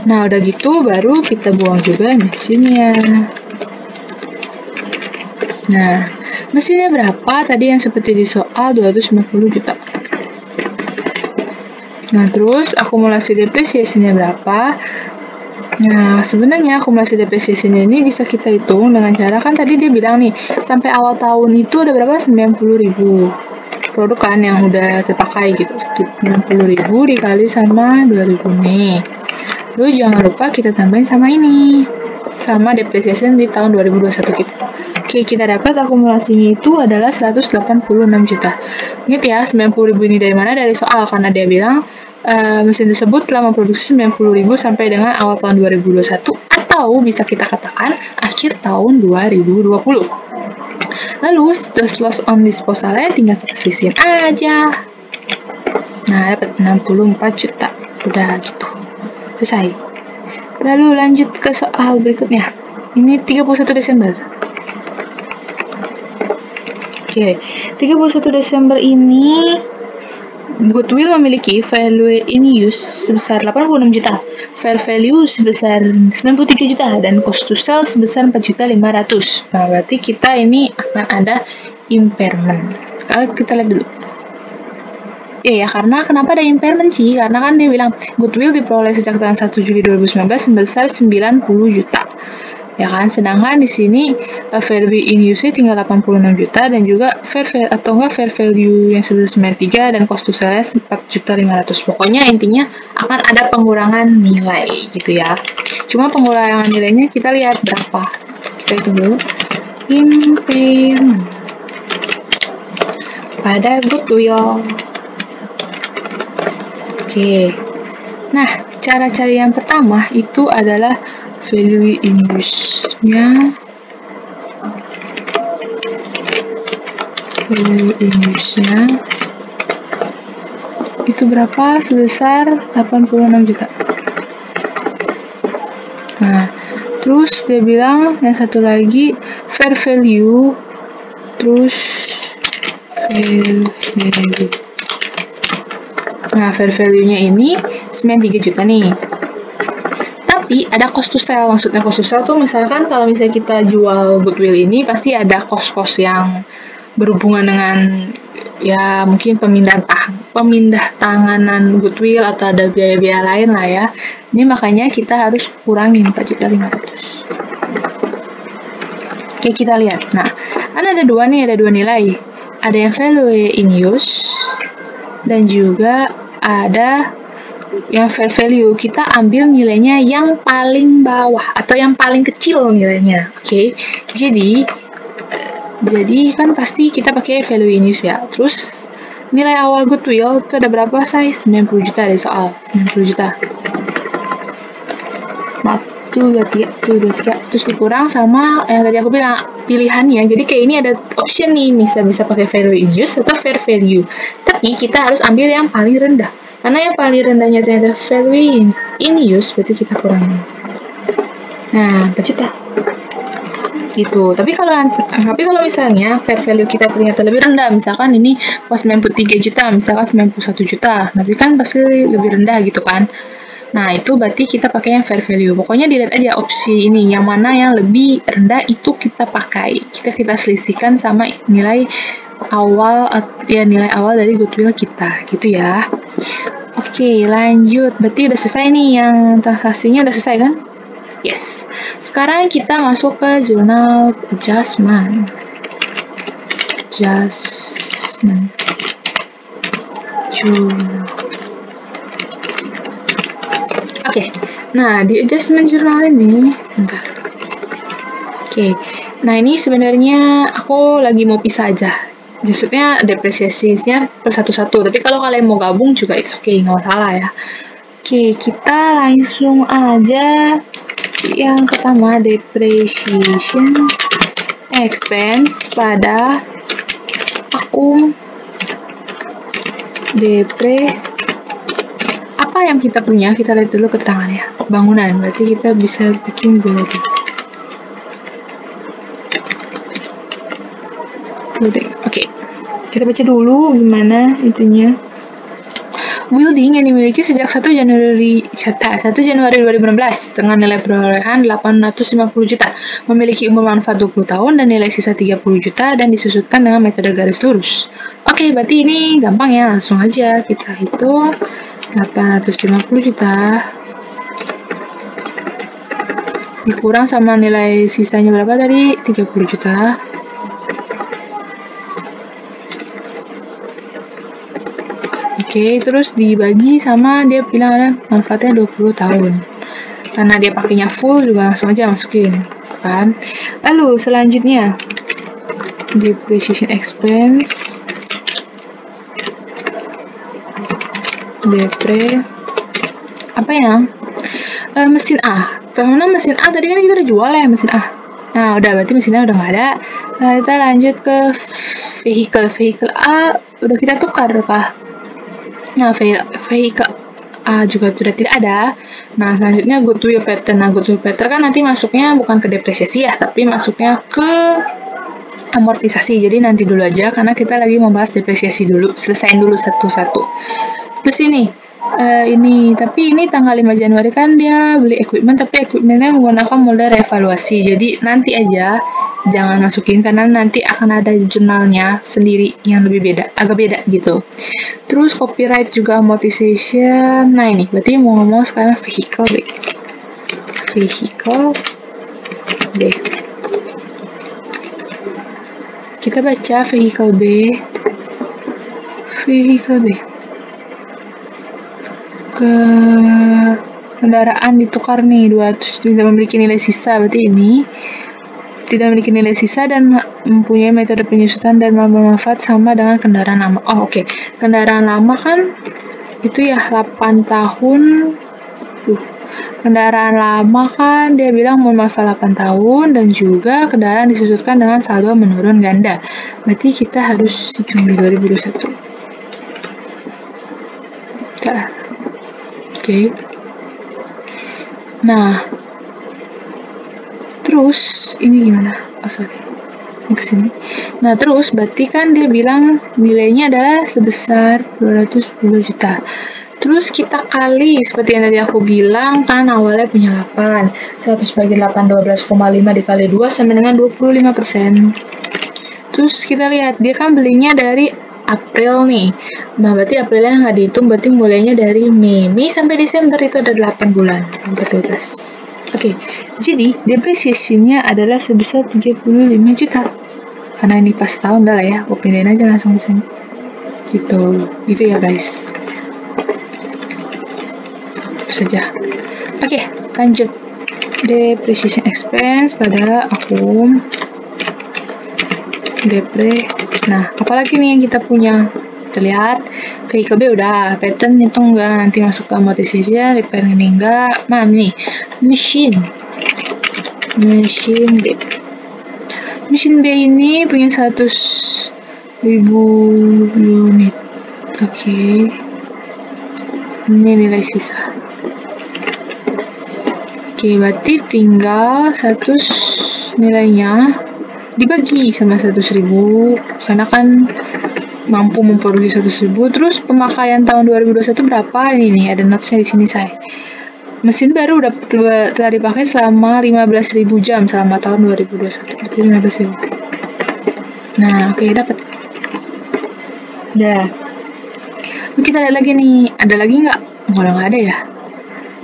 Nah, udah gitu baru kita buang juga mesinnya. Nah, mesinnya berapa? Tadi yang seperti di soal 250 juta. Nah, terus akumulasi depresiasinya berapa? Nah, sebenarnya akumulasi depresiasinya ini bisa kita hitung dengan cara, kan tadi dia bilang nih, sampai awal tahun itu ada berapa? 90.000 produk kan yang udah terpakai gitu. 90.000 dikali sama 2.000 nih. Lalu jangan lupa kita tambahin sama ini, sama depresiasi di tahun 2021 kita. Oke, kita dapat akumulasinya itu adalah 186 juta. Ingat ya, 90.000 ini dari mana? Dari soal, karena dia bilang mesin tersebut telah memproduksi 90.000 sampai dengan awal tahun 2021, atau bisa kita katakan akhir tahun 2020. Lalu, loss on disposalnya tinggal kita sisihin aja. Nah, dapat 64 juta. Udah gitu. Selesai. Lalu lanjut ke soal berikutnya. Ini 31 Desember. Oke, 31 Desember ini Goodwill memiliki value in use sebesar 86 juta, fair value sebesar 93 juta, dan cost to sell sebesar 4.500.000. Nah, berarti kita ini akan ada impairment. Kalau kita lihat dulu. Ya, karena kenapa ada impairment sih? Karena kan dia bilang Goodwill diperoleh sejak tanggal 1 Juli 2019 sebesar 90 juta. Ya kan, sedangkan di sini value in use tinggal 86 juta, dan juga fair value yang sebesar 93 dan cost to sell 4.500.000. Pokoknya intinya akan ada pengurangan nilai gitu ya. Cuma pengurangan nilainya kita lihat berapa. Kita hitung dulu. Impairment pada Goodwill. Oke. Nah, cara cari yang pertama itu adalah value in use-nya. Value in use-nya itu berapa? Sebesar 86 juta. Nah, terus dia bilang yang satu lagi fair value, terus fair value. Nah, fair value-nya ini 93 juta nih. Tapi ada cost to sell. Maksudnya cost to sell tuh misalkan kalau misalnya kita jual Goodwill ini pasti ada cost-cost yang berhubungan dengan ya mungkin pemindah tanganan Goodwill atau ada biaya-biaya lain lah ya. Ini makanya kita harus kurangin 4.500.000. Oke, kita lihat. Nah, kan ada dua nilai. Ada yang value in use dan juga ada yang fair value. Kita ambil nilainya yang paling bawah atau yang paling kecil nilainya. Oke. Jadi kan pasti kita pakai value in use ya. Terus nilai awal Goodwill itu ada berapa, size? 90 juta dari soal. 90 juta. Maaf, tuh 23. Terus dikurang sama yang tadi aku bilang pilihannya. Jadi kayak ini ada option nih, bisa pakai value in use atau fair value. Tapi kita harus ambil yang paling rendah. Karena yang paling rendahnya ternyata value in use, berarti kita kurangin. Nah, 4 juta. Gitu. Tapi kalau misalnya fair value kita ternyata lebih rendah, misalkan ini pas 93 juta, misalkan 91 juta, nanti kan pasti lebih rendah gitu kan. Nah, itu berarti kita pakai yang fair value. Pokoknya dilihat aja opsi ini, yang mana yang lebih rendah itu kita pakai. Kita selisihkan sama nilai awal dari Goodwill kita, gitu ya. Oke, lanjut. Berarti udah selesai nih, yang transaksinya udah selesai kan? Yes. Sekarang kita masuk ke jurnal adjustment. Oke, nah di adjustment jurnal ini, bentar. Oke, nah ini sebenarnya aku lagi mau pisah aja. Maksudnya depresiasinya per satu-satu, tapi kalau kalian mau gabung juga it's okay, nggak masalah ya. Oke, kita langsung aja yang pertama, depreciation expense pada akun depre. Apa yang kita punya, kita lihat dulu keterangannya. Bangunan, berarti kita bisa bikin building. Oke, kita baca dulu gimana itunya. Building yang dimiliki sejak 1 Januari 2016 dengan nilai perolehan 850 juta, memiliki umur manfaat 20 tahun dan nilai sisa 30 juta dan disusutkan dengan metode garis lurus. Oke, berarti ini gampang ya, langsung aja kita hitung 850 juta dikurang sama nilai sisanya berapa tadi? 30 juta. Oke, terus dibagi sama dia bilang ada manfaatnya 20 tahun. Karena dia pakainya full juga langsung aja masukin, kan? Lalu selanjutnya depreciation expense depre apa ya? Mesin A. Karena mesin A tadi kan kita udah jual ya mesin A. Nah, udah berarti mesinnya udah nggak ada. Nah, kita lanjut ke vehicle A udah kita tukar kah? Nah, vehicle A juga sudah tidak ada. Nah, selanjutnya goodwill pattern. Nah, goodwill pattern kan nanti masuknya bukan ke depresiasi ya, tapi masuknya ke amortisasi. Jadi nanti dulu aja karena kita lagi membahas depresiasi dulu. Selesain dulu satu-satu. Terus ini tanggal 5 Januari kan dia beli equipment, tapi equipmentnya menggunakan model revaluasi. Jadi nanti aja jangan masukin karena nanti akan ada jurnalnya sendiri yang lebih beda, agak beda gitu. Terus copyright juga amortization. Nah ini berarti mau ngomong sekarang vehicle B. Kita baca vehicle B. Kendaraan ditukar nih 200, tidak memiliki nilai sisa, berarti ini tidak memiliki nilai sisa dan mempunyai metode penyusutan dan bermanfaat sama dengan kendaraan lama. Oh oke. Kendaraan lama kan itu ya 8 tahun. Kendaraan lama kan dia bilang bermanfaat 8 tahun dan juga kendaraan disusutkan dengan saldo menurun ganda. Berarti kita harus hitung di 2021. Oke. Nah, terus ini gimana? Oh sorry, next ini. Nah terus berarti kan dia bilang nilainya adalah sebesar 210 juta. Terus kita kali seperti yang tadi aku bilang kan awalnya punya 8. 100 bagi 8 12,5 dikali 2 sama dengan 25%. Terus kita lihat dia kan belinya dari April nih. Nah, berarti Aprilnya nggak dihitung, berarti mulainya dari Mei sampai Desember itu ada 8 bulan, 14. Oke, jadi depresiasinya adalah sebesar 35 juta. Karena ini pas tahun dah lah ya, aku pindahin aja langsung ke sini. Gitu ya guys. Saja. Oke, lanjut. Depreciation expense pada akun depre. Nah, apalagi nih yang kita punya? Kita lihat, vehicle B udah, pattern itu enggak, nanti masuk ke amortisasi, repair ini enggak. Nah, nih, machine B. Machine B ini punya 100.000 unit. Oke. Ini nilai sisa. Oke, berarti tinggal 100 nilainya dibagi sama 100.000 karena kan mampu memproduksi 100.000. Terus pemakaian tahun 2021 berapa? Ini nih ada notesnya di sini saya. Mesin baru telah dipakai selama 15.000 jam selama tahun 2021. Berarti 15.000. Nah, oke, dapat. Udah. Kita lihat lagi nih, ada lagi nggak? Kalau nggak ada ya.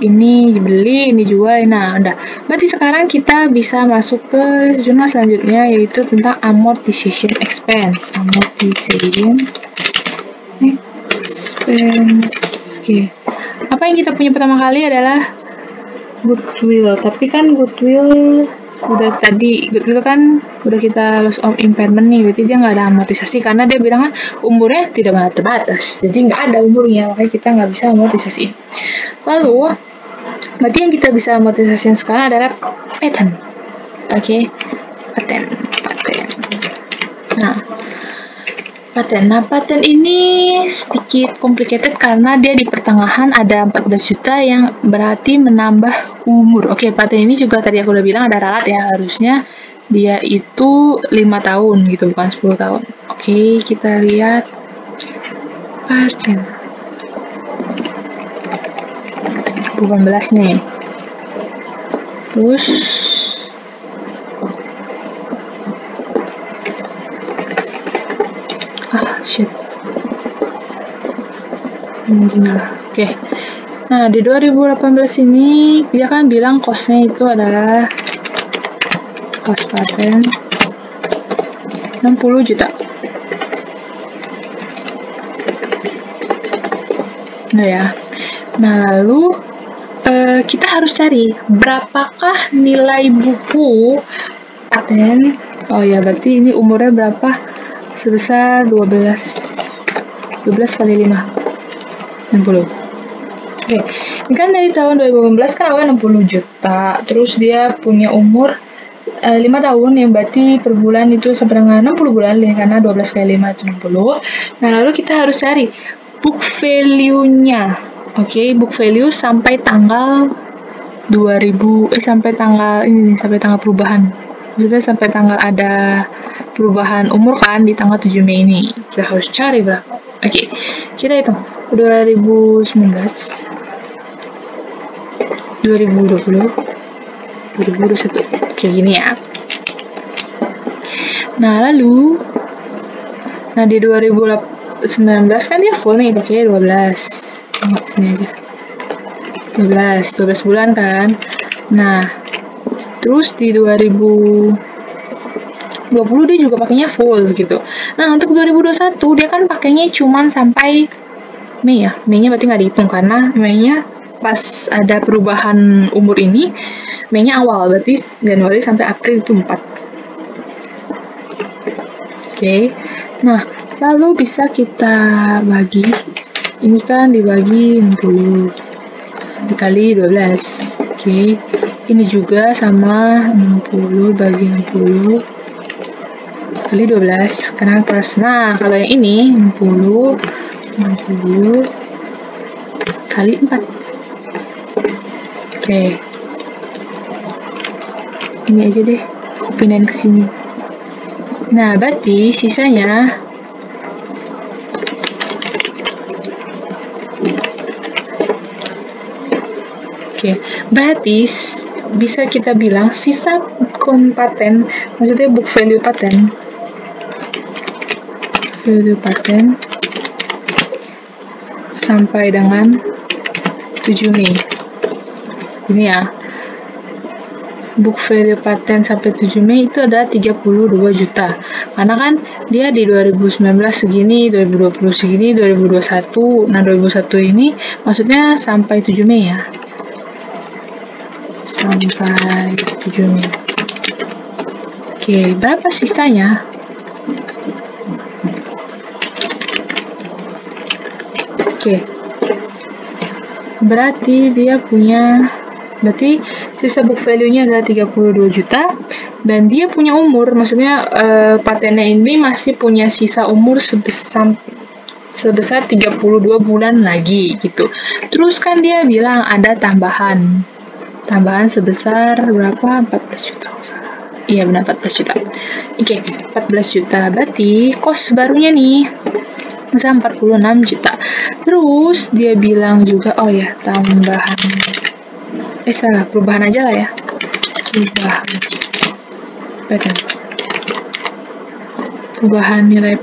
Ini dibeli, ini jual. Nah, udah. Berarti sekarang kita bisa masuk ke jurnal selanjutnya yaitu tentang amortization expense. expense. Oke. Apa yang kita punya pertama kali adalah goodwill. Tapi kan goodwill kan udah kita loss of impairment nih, berarti dia nggak ada amortisasi karena dia bilang kan umurnya tidak terbatas, jadi nggak ada umurnya, makanya kita nggak bisa amortisasi. Lalu berarti yang kita bisa amortisasi sekarang adalah patent. Oke. Patent. Nah, patent ini sedikit complicated karena dia di pertengahan ada 14 juta yang berarti menambah umur. Oke, patent ini juga tadi aku udah bilang ada ralat ya, harusnya dia itu 5 tahun gitu, bukan 10 tahun. Oke, kita lihat patent 18 nih. Terus Oke. Nah, di 2018 ini dia kan bilang cost-nya itu adalah cost patent 60 juta. Nah ya. Nah, lalu kita harus cari berapakah nilai buku paten. Oh ya, berarti ini umurnya berapa? Sebesar 12 kali 5. 60. Oke, ini kan dari tahun 2018 kan awalnya 60 juta, terus dia punya umur 5 tahun, yang berarti per bulan itu sampai dengan 60 bulan, karena 12 kali 5 itu 60. Nah, lalu kita harus cari book value-nya. Oke, book value sampai tanggal 2000, sampai tanggal perubahan. Maksudnya sampai tanggal ada perubahan umur kan di tanggal 7 Mei ini. Kita harus cari berapa. Oke, kita hitung 2019, 2020, 2021, kayak gini ya. Nah, di 2019 kan dia full nih, pakai 12. Sini aja. 12 bulan kan. Nah, terus di 2020 dia juga pakainya full gitu. Nah, untuk 2021 dia kan pakainya cuman sampai Mei ya. Mei-nya berarti nggak dihitung karena Mei-nya pas ada perubahan umur ini, Mei-nya awal, berarti Januari sampai April itu 4. Oke. Nah, lalu bisa kita bagi. Ini kan dibagi 60 dikali 12. Oke. Ini juga sama 60 bagi 60 kali 12 karena plus. Nah, kalau yang ini 60 kali 4. Oke. Ini aja deh, aku pindahin ke sini. Nah, berarti sisanya berarti bisa kita bilang sisa paten, maksudnya book value paten sampai dengan 7 Mei. Ini ya. Book value paten sampai 7 Mei itu ada 32 juta. Karena kan dia di 2019 segini, 2020 segini, 2021. Nah, 2021 ini maksudnya sampai 7 Mei ya. Sampai 7 Mei. Oke, berapa sisanya? Oke. Berarti sisa book value-nya adalah 32 juta dan dia punya umur, maksudnya patennya ini masih punya sisa umur sebesar 32 bulan lagi gitu. Terus kan dia bilang ada tambahan sebesar berapa? 14 juta. Iya benar, 14 juta. Oke, 14 juta. Berarti cost barunya nih bisa 46 juta. Terus dia bilang juga, tambahan. Perubahan aja lah ya. Perubahan nilai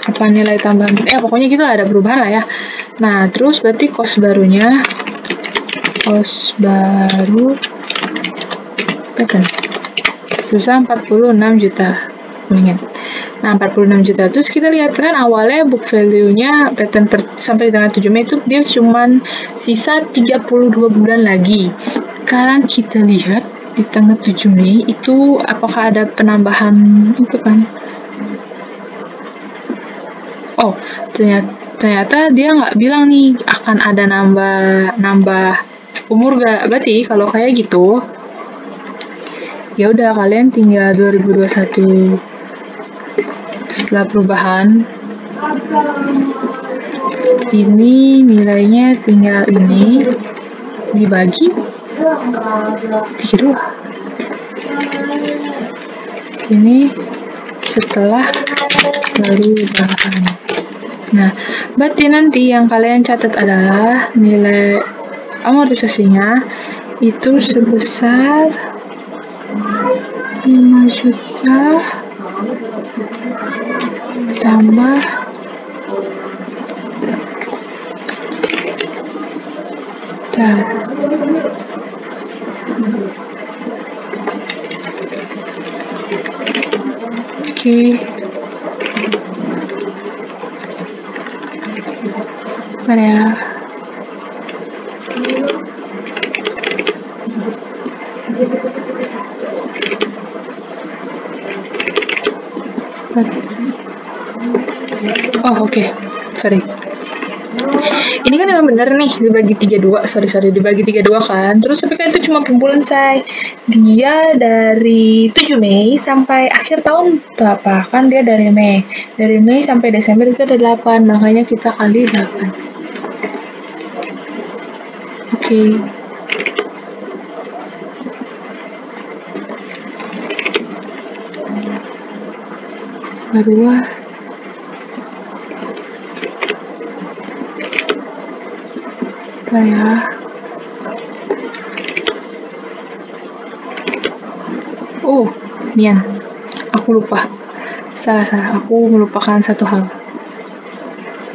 apa nilai tambahan? Pokoknya gitu ada perubahan lah ya. Nah, terus berarti cost baru patent sebesar 46 juta. Ingat. Nah, 46 juta. Terus kita lihat kan awalnya book value-nya pattern sampai tanggal 7 Mei itu dia cuman sisa 32 bulan lagi. Sekarang kita lihat di tanggal 7 Mei itu apakah ada penambahan itu kan? Oh, ternyata dia nggak bilang nih akan ada nambah umur gak. Berarti kalau kayak gitu, ya udah kalian tinggal 2021 setelah perubahan ini nilainya tinggal ini dibagi 32. Ini setelah perubahan. Nah, berarti nanti yang kalian catat adalah nilai amortisasinya itu sebesar 5 juta tambah Oke. Bentar ya. Oh, oke. Sorry. Ini kan emang bener nih dibagi 32, dibagi 32 kan. Terus tapi kan itu cuma kumpulan say. Dia dari 7 Mei sampai akhir tahun berapa? Kan dia dari Mei. Dari Mei sampai Desember itu ada 8, makanya kita kali 8. Oke. Baru ya. Oh, Nian. Aku lupa. Salah. Aku melupakan satu hal.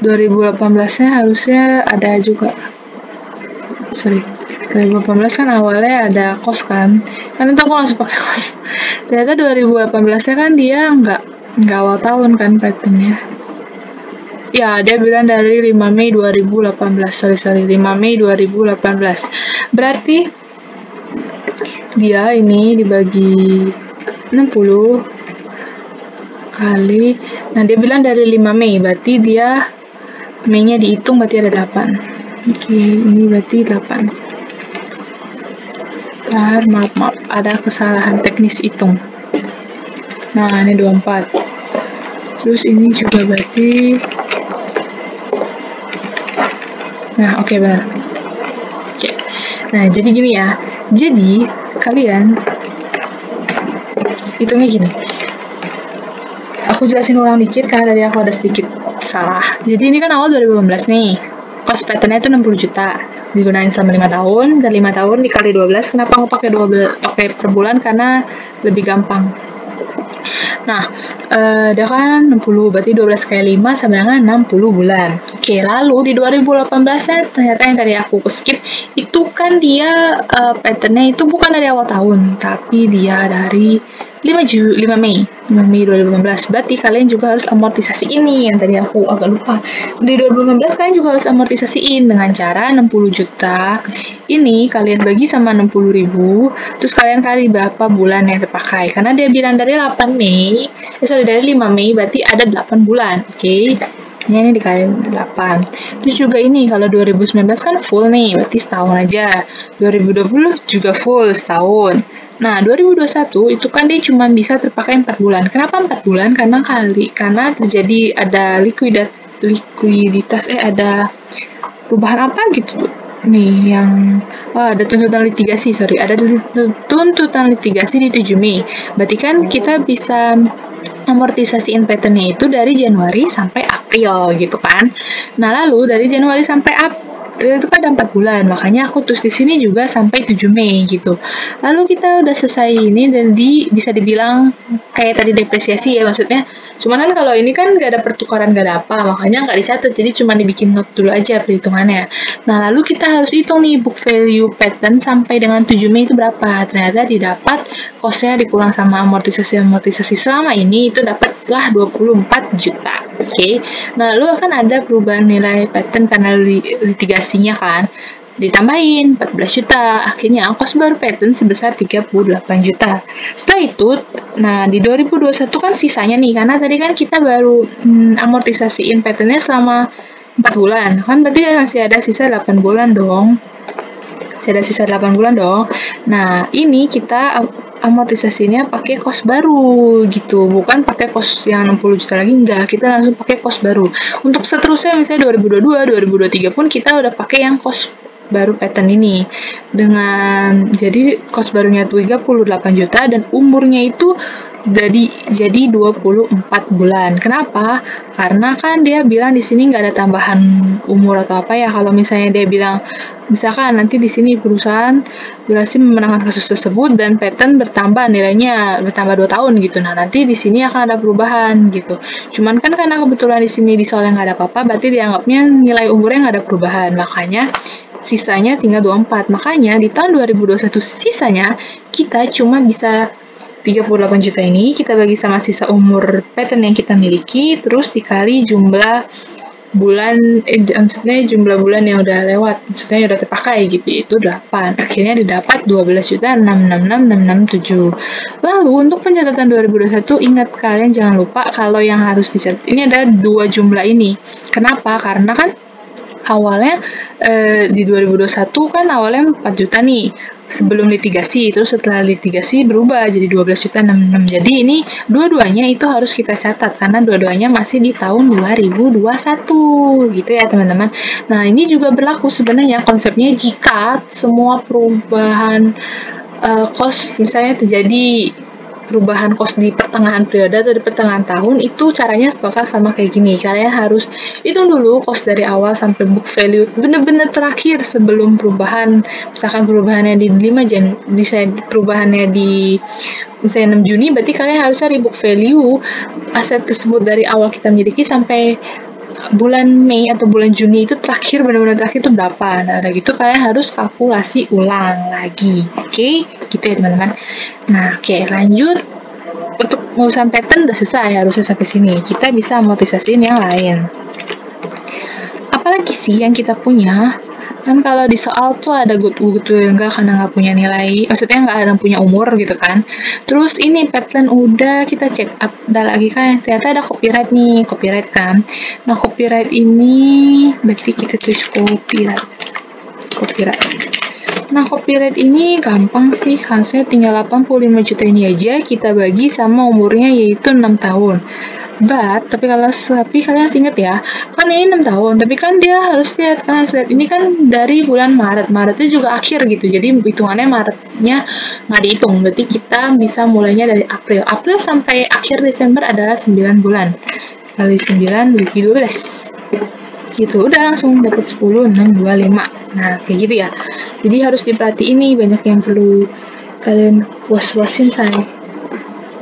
2018-nya harusnya ada juga. 2018 kan awalnya ada kos kan. Kan itu aku langsung pakai kos. Ternyata 2018-nya kan dia nggak awal tahun kan patternnya. Ya, dia bilang dari 5 Mei 2018. 5 Mei 2018. Berarti dia ini dibagi 60 kali. Nah, dia bilang dari 5 Mei. Berarti dia Mei-nya dihitung berarti ada 8. Oke, ini berarti 8. Maaf. Ada kesalahan teknis hitung. Nah, ini 24. Terus ini juga berarti nah, oke, benar. Oke. Nah, jadi gini ya. Jadi, kalian hitungnya gini. Aku jelasin ulang dikit karena tadi aku ada sedikit salah. Jadi, ini kan awal 2018 nih. Cost pattern-nya itu 60 juta. Digunain selama 5 tahun. Dan 5 tahun dikali 12. Kenapa aku pakai per bulan? Karena lebih gampang. Nah, dia kan 60, berarti 12 kali 5 sama dengan 60 bulan. Oke, lalu di 2018-nya ternyata yang tadi aku skip, itu kan dia pattern-nya itu bukan dari awal tahun, tapi dia dari 5 Mei 2015. Berarti kalian juga harus amortisasi ini yang tadi aku agak lupa. Di 2015 kalian juga harus amortisasiin dengan cara 60 juta. Ini kalian bagi sama 60.000, terus kalian kali berapa bulan yang terpakai. Karena dia bilang dari 8 Mei, dari 5 Mei berarti ada 8 bulan. Oke. Ini dikali 8. Terus juga ini kalau 2019 kan full nih, berarti setahun aja. 2020 juga full setahun. Nah, 2021 itu kan dia cuma bisa terpakai 4 bulan. Kenapa 4 bulan? Karena terjadi ada likuiditas ada perubahan apa gitu nih yang ada tuntutan litigasi, ada tuntutan litigasi di 7 Mei. Berarti kan kita bisa amortisasiin pattern-nya itu dari Januari sampai April gitu kan. Nah, lalu dari Januari sampai April itu kan ada 4 bulan, makanya aku tulis di sini juga sampai 7 Mei gitu. Lalu kita udah selesai ini dan bisa dibilang kayak tadi depresiasi ya, maksudnya. Cuman kan kalau ini kan nggak ada pertukaran, nggak ada apa, makanya nggak dicatat, jadi cuma dibikin note dulu aja perhitungannya. Nah, lalu kita harus hitung nih book value pattern sampai dengan 7 Mei itu berapa. Ternyata didapat cost-nya dikurang sama amortisasi selama ini itu dapatlah 24 juta. Oke. Nah, lalu akan ada perubahan nilai pattern karena litigasinya kan. Ditambahin 14 juta, akhirnya cost baru pattern sebesar 38 juta. Setelah itu, nah di 2021 kan sisanya nih, karena tadi kan kita baru amortisasiin patternnya selama 4 bulan, kan berarti masih ada sisa 8 bulan dong. Nah, ini kita amortisasinya pakai cost baru gitu, bukan pakai cost yang 60 juta lagi, enggak, kita langsung pakai cost baru. Untuk seterusnya misalnya 2022, 2023 pun kita udah pakai yang cost baru pattern ini jadi cost barunya 38 juta dan umurnya itu jadi 24 bulan. Kenapa? Karena kan dia bilang di sini nggak ada tambahan umur atau apa ya. Kalau misalnya dia bilang misalkan nanti di sini perusahaan berhasil memenangkan kasus tersebut dan pattern nilainya bertambah 2 tahun gitu. Nah, nanti di sini akan ada perubahan gitu. Cuman kan karena kebetulan di sini di soalnya nggak ada apa-apa, berarti dianggapnya nilai umurnya nggak ada perubahan. Makanya sisanya tinggal 24. Makanya di tahun 2021 sisanya kita cuma bisa 38 juta ini kita bagi sama sisa umur pattern yang kita miliki, terus dikali jumlah bulan, maksudnya jumlah bulan yang udah lewat, maksudnya yang udah terpakai gitu, itu 8. Akhirnya didapat 12.666.667. Lalu untuk pencatatan 2021, ingat kalian jangan lupa kalau yang harus dicatat ini adalah 2 jumlah ini. Kenapa? Karena kan awalnya di 2021 kan awalnya 4 juta nih sebelum litigasi, terus setelah litigasi berubah jadi 12.66. Jadi ini dua-duanya itu harus kita catat karena dua-duanya masih di tahun 2021 gitu ya teman-teman. Nah, ini juga berlaku sebenarnya konsepnya jika semua perubahan cost misalnya terjadi perubahan cost di pertengahan periode atau di pertengahan tahun, itu caranya bakal sama kayak gini. Kalian harus hitung dulu cost dari awal sampai book value bener-bener terakhir sebelum perubahan. Misalkan perubahannya di 5 Januari, perubahannya di misalnya 6 Juni, berarti kalian harus cari book value aset tersebut dari awal kita miliki sampai bulan Mei atau bulan Juni itu terakhir, benar-benar terakhir itu berapa. Nah, udah gitu kalian harus kalkulasi ulang lagi. Oke, gitu ya teman-teman. Nah, oke, lanjut. Untuk urusan pattern udah selesai, harusnya sampai sini. Kita bisa amortisasiin yang lain. Apalagi sih yang kita punya? Kan kalau di soal tuh ada goodwill enggak karena nggak punya nilai, maksudnya nggak ada punya umur gitu kan. Terus ini pattern udah kita check up, ada lagi kan ternyata ada copyright nih, copyright kan. Nah, copyright ini berarti kita tulis copyright. Nah, copyright ini gampang sih, harusnya tinggal 85 juta ini aja kita bagi sama umurnya yaitu 6 tahun. Tapi kalian harus ingat ya, kan ini 6 tahun, tapi kan dia harus lihat ini kan dari bulan Maretnya juga akhir gitu, jadi hitungannya Maretnya nggak dihitung, berarti kita bisa mulainya dari April sampai akhir Desember adalah 9 bulan, kali 9 bagi 12 gitu, udah langsung dapat 10, 6, 2, 5. Nah, kayak gitu ya, jadi harus diperhatiin nih, banyak yang perlu kalian puas-puasin saya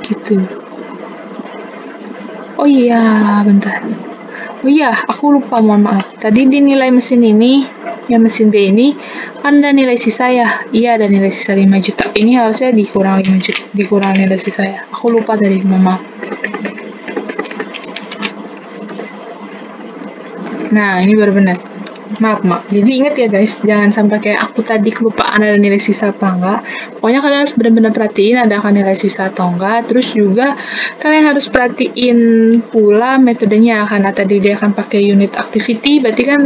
gitu. Oh iya, bentar. Oh iya, aku lupa, mohon maaf. Tadi di nilai mesin ini, yang mesin B ini, kan ada nilai sisa ya? Iya, ada nilai sisa 5 juta. Ini harusnya dikurang 5 juta, dikurang nilai sisa ya. Aku lupa tadi, mohon maaf. Nah, ini baru benar. Maaf. Jadi ingat ya guys, jangan sampai kayak aku tadi kelupaan ada nilai sisa apa enggak. Pokoknya kalian harus benar-benar perhatiin ada nilai sisa atau enggak. Terus juga kalian harus perhatiin pula metodenya, karena tadi dia akan pakai unit activity, berarti kan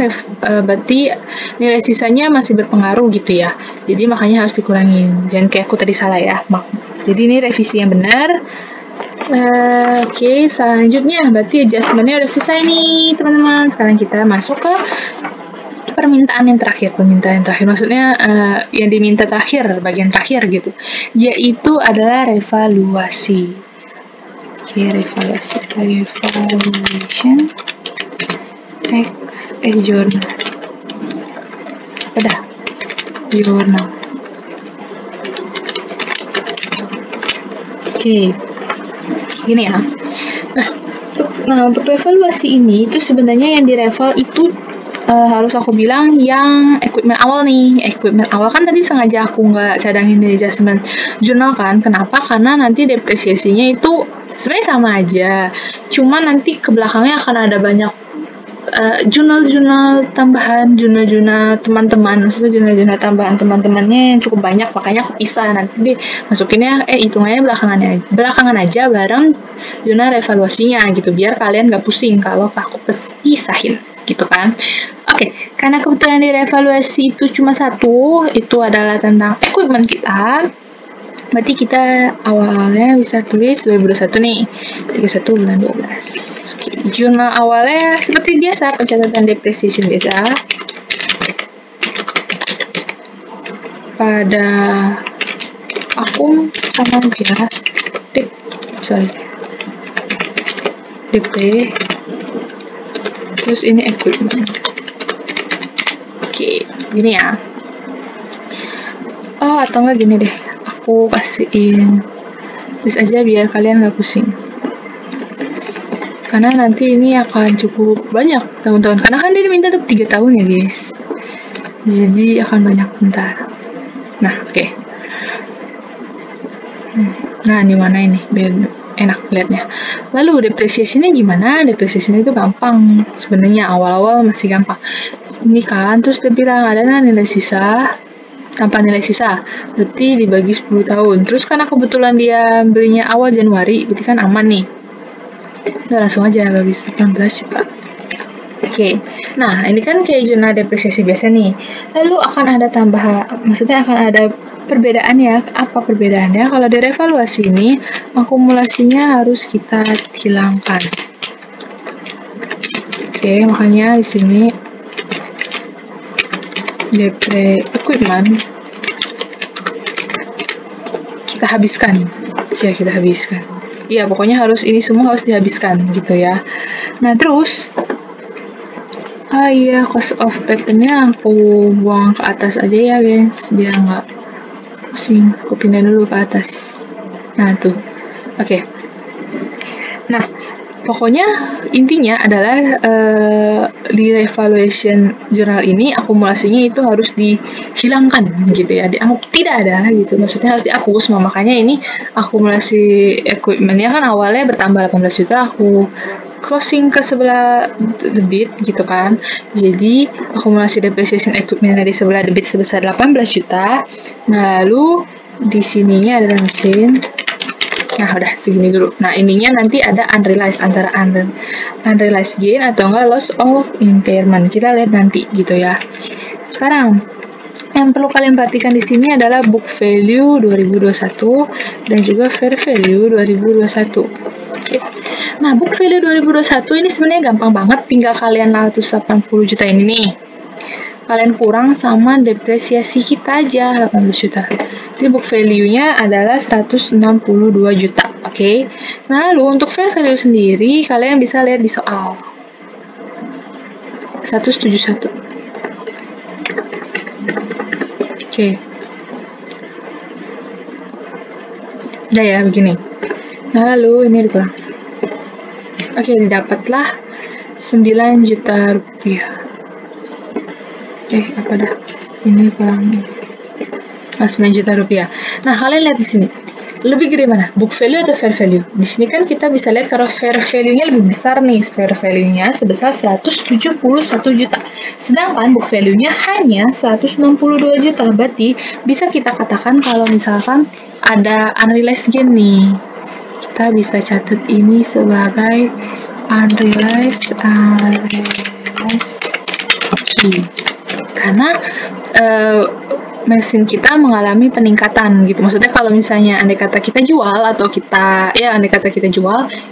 berarti nilai sisanya masih berpengaruh gitu ya. Jadi makanya harus dikurangin. Jangan kayak aku tadi salah ya. Maaf. Jadi ini revisi yang benar. Oke, selanjutnya berarti adjustment-nya udah selesai nih teman-teman. Sekarang kita masuk ke permintaan yang terakhir maksudnya yang diminta terakhir, bagian terakhir gitu, yaitu adalah revaluasi. Oke, revaluation tax adjournment. apa dah? Jurnal. Oke. Gini ya. Untuk revaluasi ini itu sebenarnya yang direval itu harus aku bilang yang equipment awal nih. Equipment awal kan tadi sengaja aku nggak cadangin di adjustment jurnal kan. Kenapa? Karena nanti depresiasinya itu sebenarnya sama aja. Cuma nanti ke belakangnya akan ada banyak jurnal-jurnal tambahan, jurnal-jurnal teman-teman, maksudnya jurnal-jurnal tambahan teman-temannya yang cukup banyak, makanya aku pisah nanti deh masukinnya hitungannya belakangan aja bareng jurnal evaluasinya gitu, biar kalian gak pusing kalau aku pisahin gitu kan. Oke, karena kebetulan di evaluasi itu cuma satu, itu adalah tentang equipment kita. Berarti kita awalnya bisa tulis 2021 nih, 31 bulan 12. Oke, jurnal awalnya seperti biasa, pencatatan depreciation biasa. Pada akun sama aja, DP. Terus ini equipment. Oke, gini ya. Oh, atau enggak gini deh. Aku kasihin tulis aja biar kalian gak pusing, karena nanti ini akan cukup banyak tahun-tahun, karena kan dia minta untuk 3 tahun ya guys, jadi akan banyak bentar. Nah oke. Nah ini mana ini biar enak lihatnya. Lalu depresiasinya gimana? Depresiasinya itu gampang sebenarnya, awal-awal masih gampang ini kan. Terus dia bilang ada nilai sisa tanpa nilai sisa, berarti dibagi 10 tahun. Terus karena kebetulan dia belinya awal Januari, berarti kan aman nih. Udah langsung aja bagi 18 juta. Oke. Nah, ini kan kayak jurnal depresiasi biasa nih. Lalu akan ada maksudnya akan ada perbedaan ya. Apa perbedaannya? Kalau di revaluasi ini, akumulasinya harus kita hilangkan. Oke, makanya di sini equipment kita habiskan. Iya, pokoknya ini semua harus dihabiskan gitu ya. Nah, terus cost of pattern-nya aku buang ke atas aja ya guys, biar nggak pusing. Aku pindah dulu ke atas. Nah, tuh. Oke. Nah, pokoknya intinya adalah di evaluation journal ini akumulasinya itu harus dihilangkan gitu ya, tidak ada gitu, maksudnya harus dihapus. Makanya ini akumulasi equipment-nya kan awalnya bertambah 18 juta, aku closing ke sebelah debit gitu kan, jadi akumulasi depreciation equipment dari sebelah debit sebesar 18 juta. Nah lalu di sininya adalah mesin. Nah, udah segini dulu. Nah, ininya nanti ada unrealized, antara unrealized gain atau enggak loss of impairment. Kita lihat nanti gitu ya. Sekarang, yang perlu kalian perhatikan di sini adalah book value 2021 dan juga fair value 2021. Oke. Nah, book value 2021 ini sebenarnya gampang banget, tinggal kalian 180 juta ini nih. Kalian kurang sama depresiasi kita aja 18 juta. Jadi book value-nya adalah 162 juta. Oke. Lalu untuk fair value sendiri kalian bisa lihat di soal 171. Oke. Udah ya begini. Nah, lalu ini dikurang. Oke, didapatlah 9 juta rupiah. Apa dah? Ini kurang 9 juta rupiah. Nah, kalian lihat di sini. Lebih gede mana? Book value atau fair value? Di sini kan kita bisa lihat kalau fair value-nya lebih besar nih. Fair value-nya sebesar 171 juta. Sedangkan book value-nya hanya 162 juta. Berarti bisa kita katakan kalau misalkan ada unrealized gain nih. Kita bisa catat ini sebagai unrealized gain. Karena mesin kita mengalami peningkatan gitu. Maksudnya kalau misalnya andai kata kita jual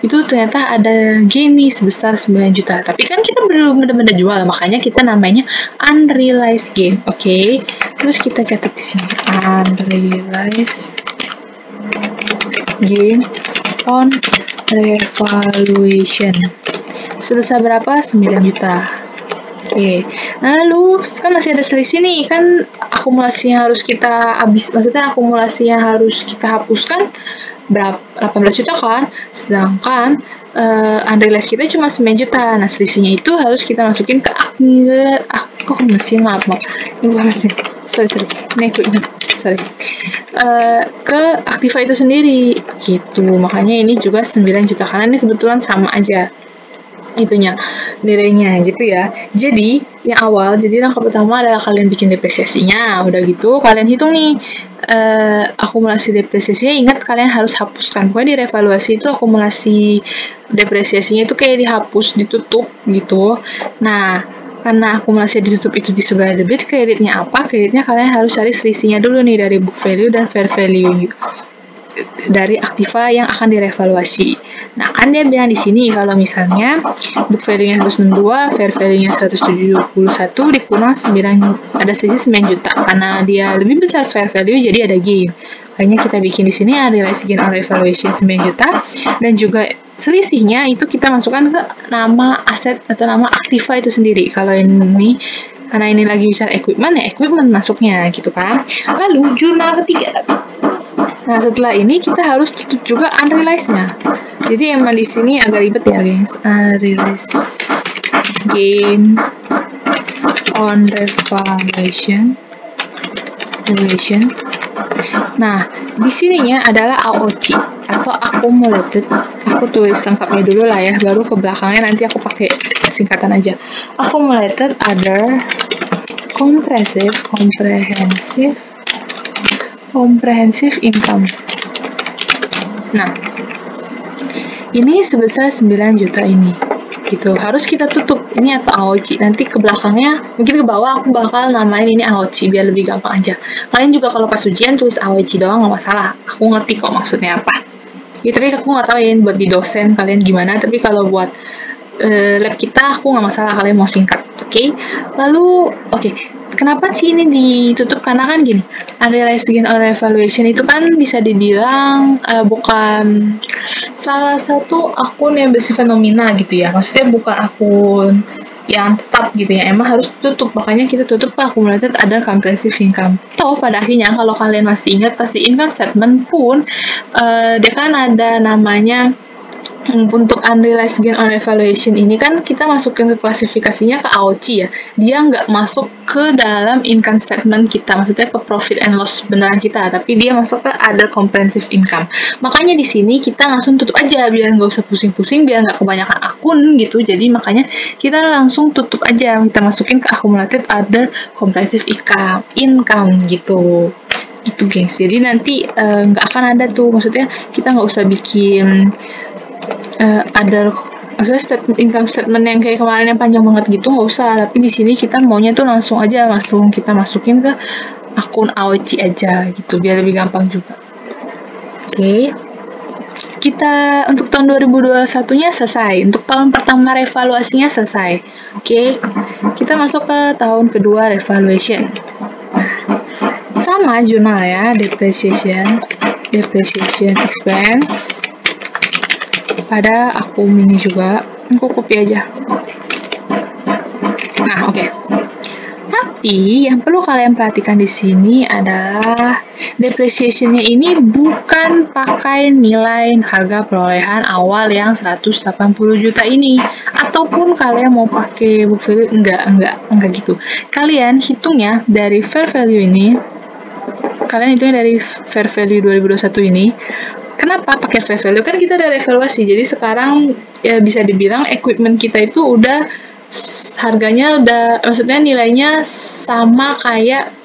itu ternyata ada gain nih sebesar 9 juta. Tapi kan kita belum benar-benar jual, makanya kita namanya unrealized gain. Oke. Terus kita catat di sini unrealized gain on revaluation. Sebesar berapa? 9 juta. Oke, lalu kan masih ada selisih nih, kan akumulasinya harus kita maksudnya akumulasinya harus kita hapuskan berapa 18 juta kan, sedangkan unrealized kita cuma 9 juta. Nah, selisihnya itu harus kita masukin ke mesin, maaf, ini bukan mesin, sorry, ini equipment, sorry, ke Aktiva itu sendiri, gitu. Makanya ini juga 9 juta, karena ini kebetulan sama aja itunya nilainya gitu ya. Jadi yang awal, jadi langkah pertama adalah kalian bikin depresiasinya. Udah gitu kalian hitung nih akumulasi depresiasinya. Ingat kalian harus hapuskan. Pokoknya di revaluasi itu akumulasi depresiasinya itu kayak dihapus, ditutup gitu. Nah, karena akumulasi ditutup itu di sebelah debit, kreditnya apa? Kreditnya kalian harus cari selisihnya dulu nih dari book value dan fair value dari Aktiva yang akan direvaluasi. Nah, kan dia bilang di sini kalau misalnya book value-nya 162, fair value-nya 171 dikurang 9, ada selisih 9 juta. Karena dia lebih besar fair value, jadi ada gain. Makanya kita bikin di sini realized gain on revaluation 9 juta, dan juga selisihnya itu kita masukkan ke nama aset atau nama Aktiva itu sendiri. Kalau ini karena ini lagi bicara equipment, ya equipment masuknya gitu kan. Lalu jurnal ketiga. Nah, setelah ini kita harus tutup juga unrealized-nya. Jadi emang di sini agak ribet ya, guys. Unrealized gain on revaluation. Nah, di sininya adalah AOC atau accumulated. Aku tulis lengkapnya dulu lah ya, baru ke belakangnya nanti aku pakai singkatan aja. Accumulated other comprehensive income. Nah, ini sebesar 9 juta ini. Gitu. Harus kita tutup. Ini atau AOC. Nanti ke belakangnya, mungkin ke bawah aku bakal namain ini AOC biar lebih gampang aja. Kalian juga kalau pas ujian tulis AOC doang nggak masalah. Aku ngerti kok maksudnya apa. Ya, tapi aku nggak tahu ya buat di dosen kalian gimana. Tapi kalau buat lab kita aku nggak masalah kalian mau singkat. Oke. Lalu kenapa sih ini ditutup? Karena kan gini, unrealized gain on revaluation itu kan bisa dibilang bukan salah satu akun yang bersifat nominal gitu ya. Maksudnya bukan akun yang tetap gitu ya. Emang harus tutup, makanya kita tutup ke accumulated other comprehensive income. Toh pada akhirnya kalau kalian masih ingat pas di income statement pun dia kan ada namanya untuk unrealized gain on revaluation ini kan kita masukin ke klasifikasinya ke AOC ya. Dia nggak masuk ke dalam income statement kita, maksudnya ke profit and loss beneran kita, tapi dia masuk ke other comprehensive income. Makanya di sini kita langsung tutup aja biar nggak usah pusing-pusing, biar nggak kebanyakan akun gitu. Jadi makanya kita langsung tutup aja, kita masukin ke accumulated other comprehensive income gitu. Gitu guys. Jadi nanti nggak akan ada tuh, maksudnya kita nggak usah bikin maksudnya income statement yang kayak kemarin yang panjang banget gitu, nggak usah. Tapi di sini kita maunya tuh langsung kita masukin ke akun AOC aja gitu biar lebih gampang juga. Oke. Kita untuk tahun 2021-nya selesai. Untuk tahun pertama revaluasinya selesai. Oke. Kita masuk ke tahun kedua revaluation. Sama jurnal ya, depreciation expense. Pada akum ini juga, aku copy aja. Nah, oke. Tapi yang perlu kalian perhatikan di sini adalah depreciation-nya ini bukan pakai nilai harga perolehan awal yang 180 juta ini, ataupun kalian mau pakai book value, enggak gitu. Kalian hitungnya dari fair value ini. Kalian hitungnya dari fair value 2021 ini. Kenapa pakai fair value? Kan kita ada revaluasi, jadi sekarang ya bisa dibilang equipment kita itu udah harganya maksudnya nilainya sama kayak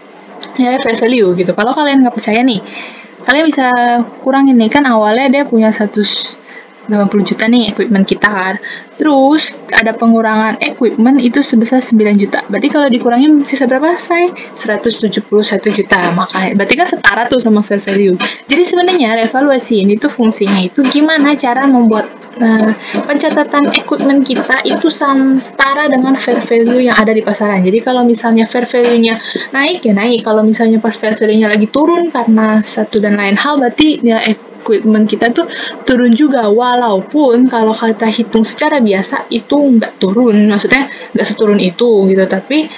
nilai fair value gitu. Kalau kalian nggak percaya nih, kalian bisa kurangin nih, kan awalnya dia punya 180 juta nih equipment kita kan. Terus ada pengurangan equipment itu sebesar 9 juta. Berarti kalau dikurangin sisa berapa, say? 171 juta. Makanya berarti kan setara tuh sama fair value. Jadi sebenarnya revaluasi ini tuh fungsinya itu gimana cara membuat pencatatan equipment kita itu setara dengan fair value yang ada di pasaran. Jadi kalau misalnya fair value-nya naik ya naik. Kalau misalnya pas fair value-nya lagi turun karena satu dan lain hal, berarti ya equipment kita tuh turun juga, walaupun kalau kita hitung secara biasa itu nggak turun, maksudnya nggak seturun itu gitu, tapi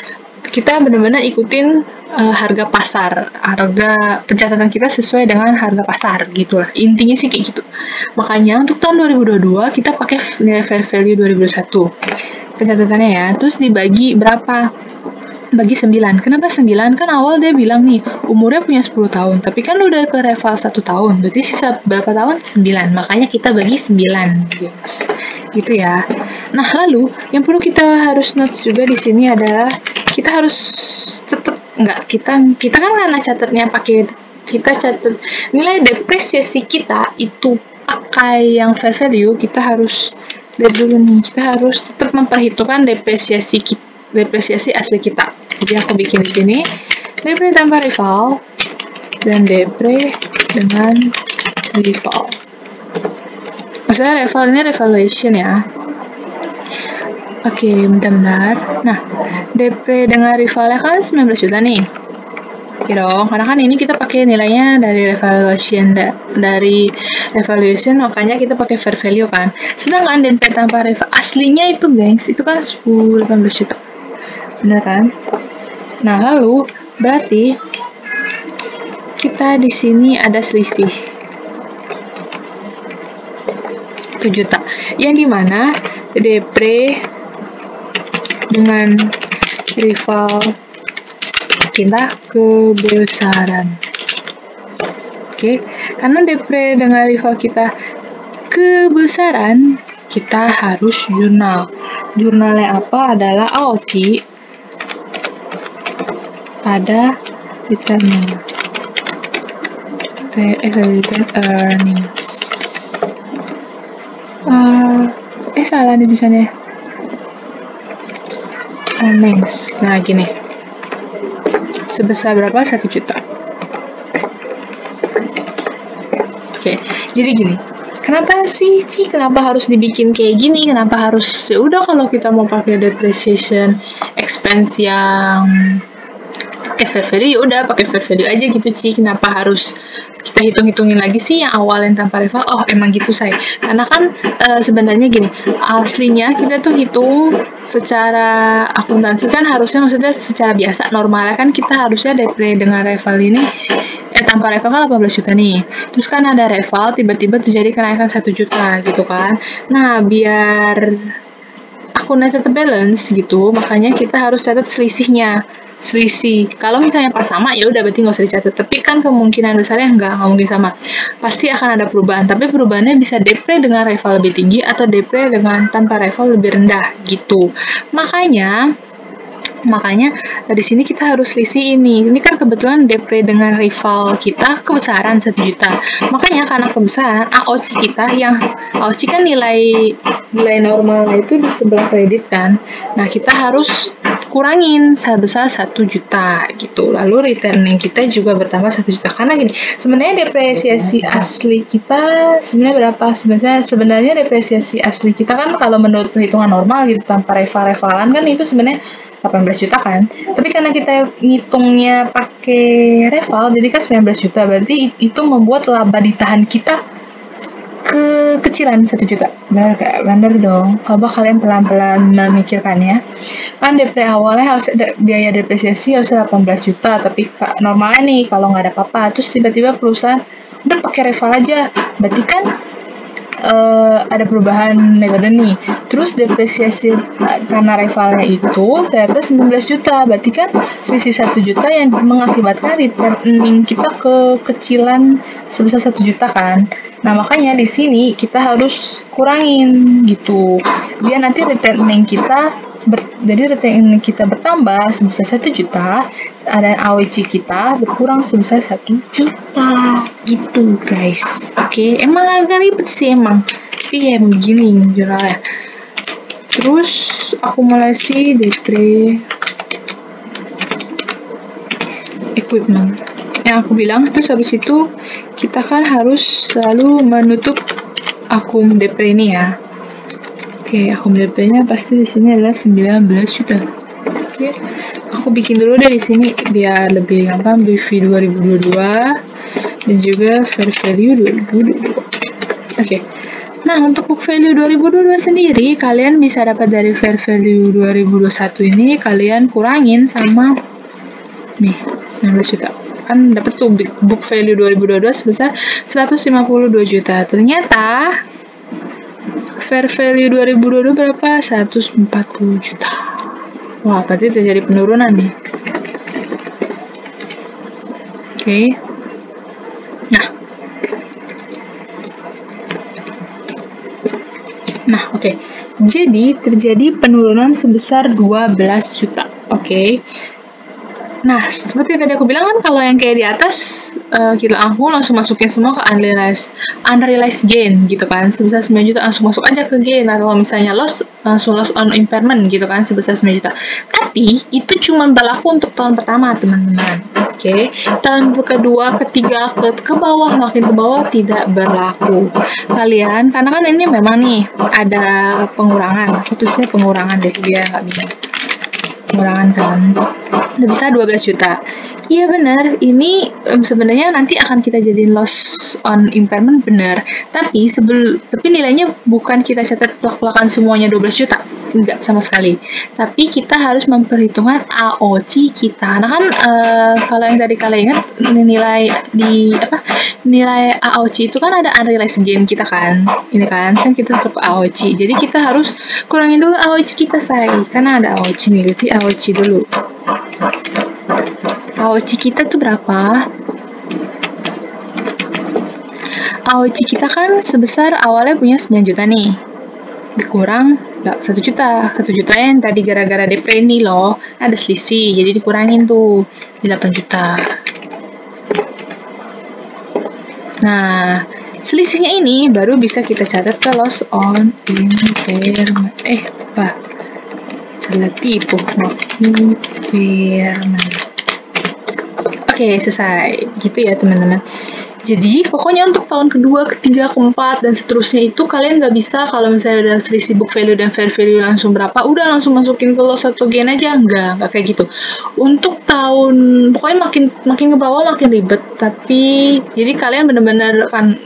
kita benar-benar ikutin harga pasar, harga pencatatan kita sesuai dengan harga pasar gitu lah, intinya sih kayak gitu. Makanya untuk tahun 2022 kita pakai nilai fair value 2021 pencatatannya ya, terus dibagi berapa? Bagi 9. Kenapa 9? Kan awal dia bilang nih, umurnya punya 10 tahun. Tapi kan udah ke reval 1 tahun. Berarti sisa berapa tahun? 9. Makanya kita bagi 9. Gitu ya. Nah, lalu yang perlu kita harus note juga di sini adalah kita harus tetap kita kan karena catatnya pakai kita catat nilai depresiasi kita itu pakai yang fair value, kita harus lihat dulu nih, kita harus tetap memperhitungkan depresiasi asli kita. Jadi aku bikin di sini depre tanpa rival dan depre dengan rival. Maksudnya rival ini revaluation ya. Oke, bentar. Nah, depre dengan rivalnya kan 19 juta nih. Oke dong, karena kan ini kita pakai nilainya dari revaluation, makanya kita pakai fair value kan. Sedangkan depre tanpa rival aslinya itu guys, itu kan 18 juta. Bener kan? Nah, lalu berarti kita di sini ada selisih 1 juta. Yang dimana depre dengan rival kita kebesaran. Oke, karena depre dengan rival kita kebesaran, kita harus jurnal. Jurnalnya apa? Adalah AOCI pada returning earnings. Salah nih tulisannya. Earnings. Nah, gini. Sebesar berapa? 1 juta. Oke, jadi gini. Kenapa sih, kenapa harus dibikin kayak gini? Kenapa harus, ya udah kalau kita mau pakai depreciation expense yang pakai fair value, ya udah pakai fair value aja gitu, Kenapa harus kita hitung-hitungin lagi sih yang awal yang tanpa rival? Oh, emang gitu, say. Karena kan sebenarnya gini, aslinya kita tuh hitung secara akuntansi kan harusnya, maksudnya secara biasa, normalnya kan kita harusnya depre dengan rival ini tanpa rival kan 18 juta nih. Terus kan ada rival, tiba-tiba terjadi kenaikan 1 juta gitu kan. Nah, biar akunnya tetap balance gitu, makanya kita harus catat selisihnya. Kalau misalnya pas sama, ya udah berarti nggak usah dicatat. Tapi kan kemungkinan besarnya nggak mungkin sama. Pasti akan ada perubahan. Tapi perubahannya bisa depre dengan rival lebih tinggi atau depre dengan tanpa rival lebih rendah gitu. Makanya di sini kita harus selisih ini. Ini kan kebetulan depre dengan rival kita kebesaran 1 juta. Makanya karena kebesaran AOCI kita, yang AOCI kan nilai normalnya itu di sebelah kredit kan. Nah, kita harus kurangin sebesar 1 juta gitu. Lalu returning kita juga bertambah 1 juta. Karena gini, sebenarnya depresiasi asli kita sebenarnya berapa? Sebenarnya depresiasi asli kita kan kalau menurut perhitungan normal gitu tanpa rival-rivalan kan itu sebenarnya 18 juta kan. Tapi karena kita ngitungnya pakai rival, jadi kan 19 juta. Berarti itu membuat laba ditahan kita kekecilan 1 juta. Bener dong. Coba kalian pelan-pelan memikirkannya. Kan depre awalnya harus biaya depresiasi harus 18 juta. Tapi normalnya nih kalau nggak ada apa-apa, terus tiba-tiba perusahaan udah pakai rival aja. Berarti kan ada perubahan metode nih. Terus depresiasi karena rivalnya itu ternyata 19 juta. Berarti kan selisih 1 juta yang mengakibatkan returning kita kekecilan sebesar 1 juta kan. Nah, makanya di sini kita harus kurangin gitu. Biar nanti returning kita bertambah sebesar 1 juta dan AOCI kita berkurang sebesar 1 juta gitu guys. Oke, emang agak ribet sih emang. Iya, begini jurnalnya. Terus akumulasi depre equipment yang aku bilang. Terus habis itu kita kan harus selalu menutup akum depre ini ya. Oke, akum depre-nya pasti di sini adalah 19 juta. Oke, aku bikin dulu dari sini biar lebih gampang. BV 2022 dan juga fair value 2022. Oke. Nah, untuk book value 2022 sendiri, kalian bisa dapat dari fair value 2021 ini, kalian kurangin sama nih, 19 juta. Kan dapat tuh book value 2022 sebesar 152 juta. Ternyata fair value 2022 berapa? 140 juta. Wah, berarti terjadi penurunan nih. Oke. Nah, oke. Jadi, terjadi penurunan sebesar 12 juta. Oke. Nah, seperti tadi aku bilang kan, kalau yang kayak di atas, aku langsung masukin semua ke unrealized gain gitu kan, sebesar 9 juta langsung masuk aja ke gain, atau misalnya loss, langsung loss on impairment gitu kan, sebesar 9 juta. Tapi, itu cuma berlaku untuk tahun pertama, teman-teman. Oke, tahun kedua, ketiga, ke bawah, makin ke bawah tidak berlaku. Kalian, karena kan ini memang nih ada pengurangan, putusnya pengurangan deh, biar nggak bingung. Pengurangan kan, udah bisa 12 juta. Iya benar, ini sebenarnya nanti akan kita jadiin loss on impairment benar. Tapi nilainya bukan kita catat plak-plakan semuanya 12 juta. Enggak sama sekali. Tapi kita harus memperhitungkan AOC kita. Nah kan kalau yang tadi kalian ingat nilai AOC itu kan ada unrealized gain kita kan. Ini kan kita tetap AOC. Jadi kita harus kurangin dulu AOC kita, karena ada AOC nih. Berarti AOC dulu. AOC kita tuh berapa? AOC kita kan sebesar awalnya punya 9 juta nih. Dikurang 1 juta. 1 juta yang tadi gara-gara depre ini loh, ada selisih. Jadi dikurangin tuh di 8 juta. Nah, selisihnya ini baru bisa kita catat ke loss on impairment. Salah tipu. Impairment. Oke, selesai. Gitu ya, teman-teman. Jadi, pokoknya untuk tahun kedua, ketiga, keempat, dan seterusnya itu kalian nggak bisa kalau misalnya udah selisih book value dan fair value langsung berapa, udah langsung masukin ke loss atau gain aja. Nggak kayak gitu. Untuk tahun, pokoknya makin ke bawah makin ribet. Tapi, jadi kalian benar-benar kan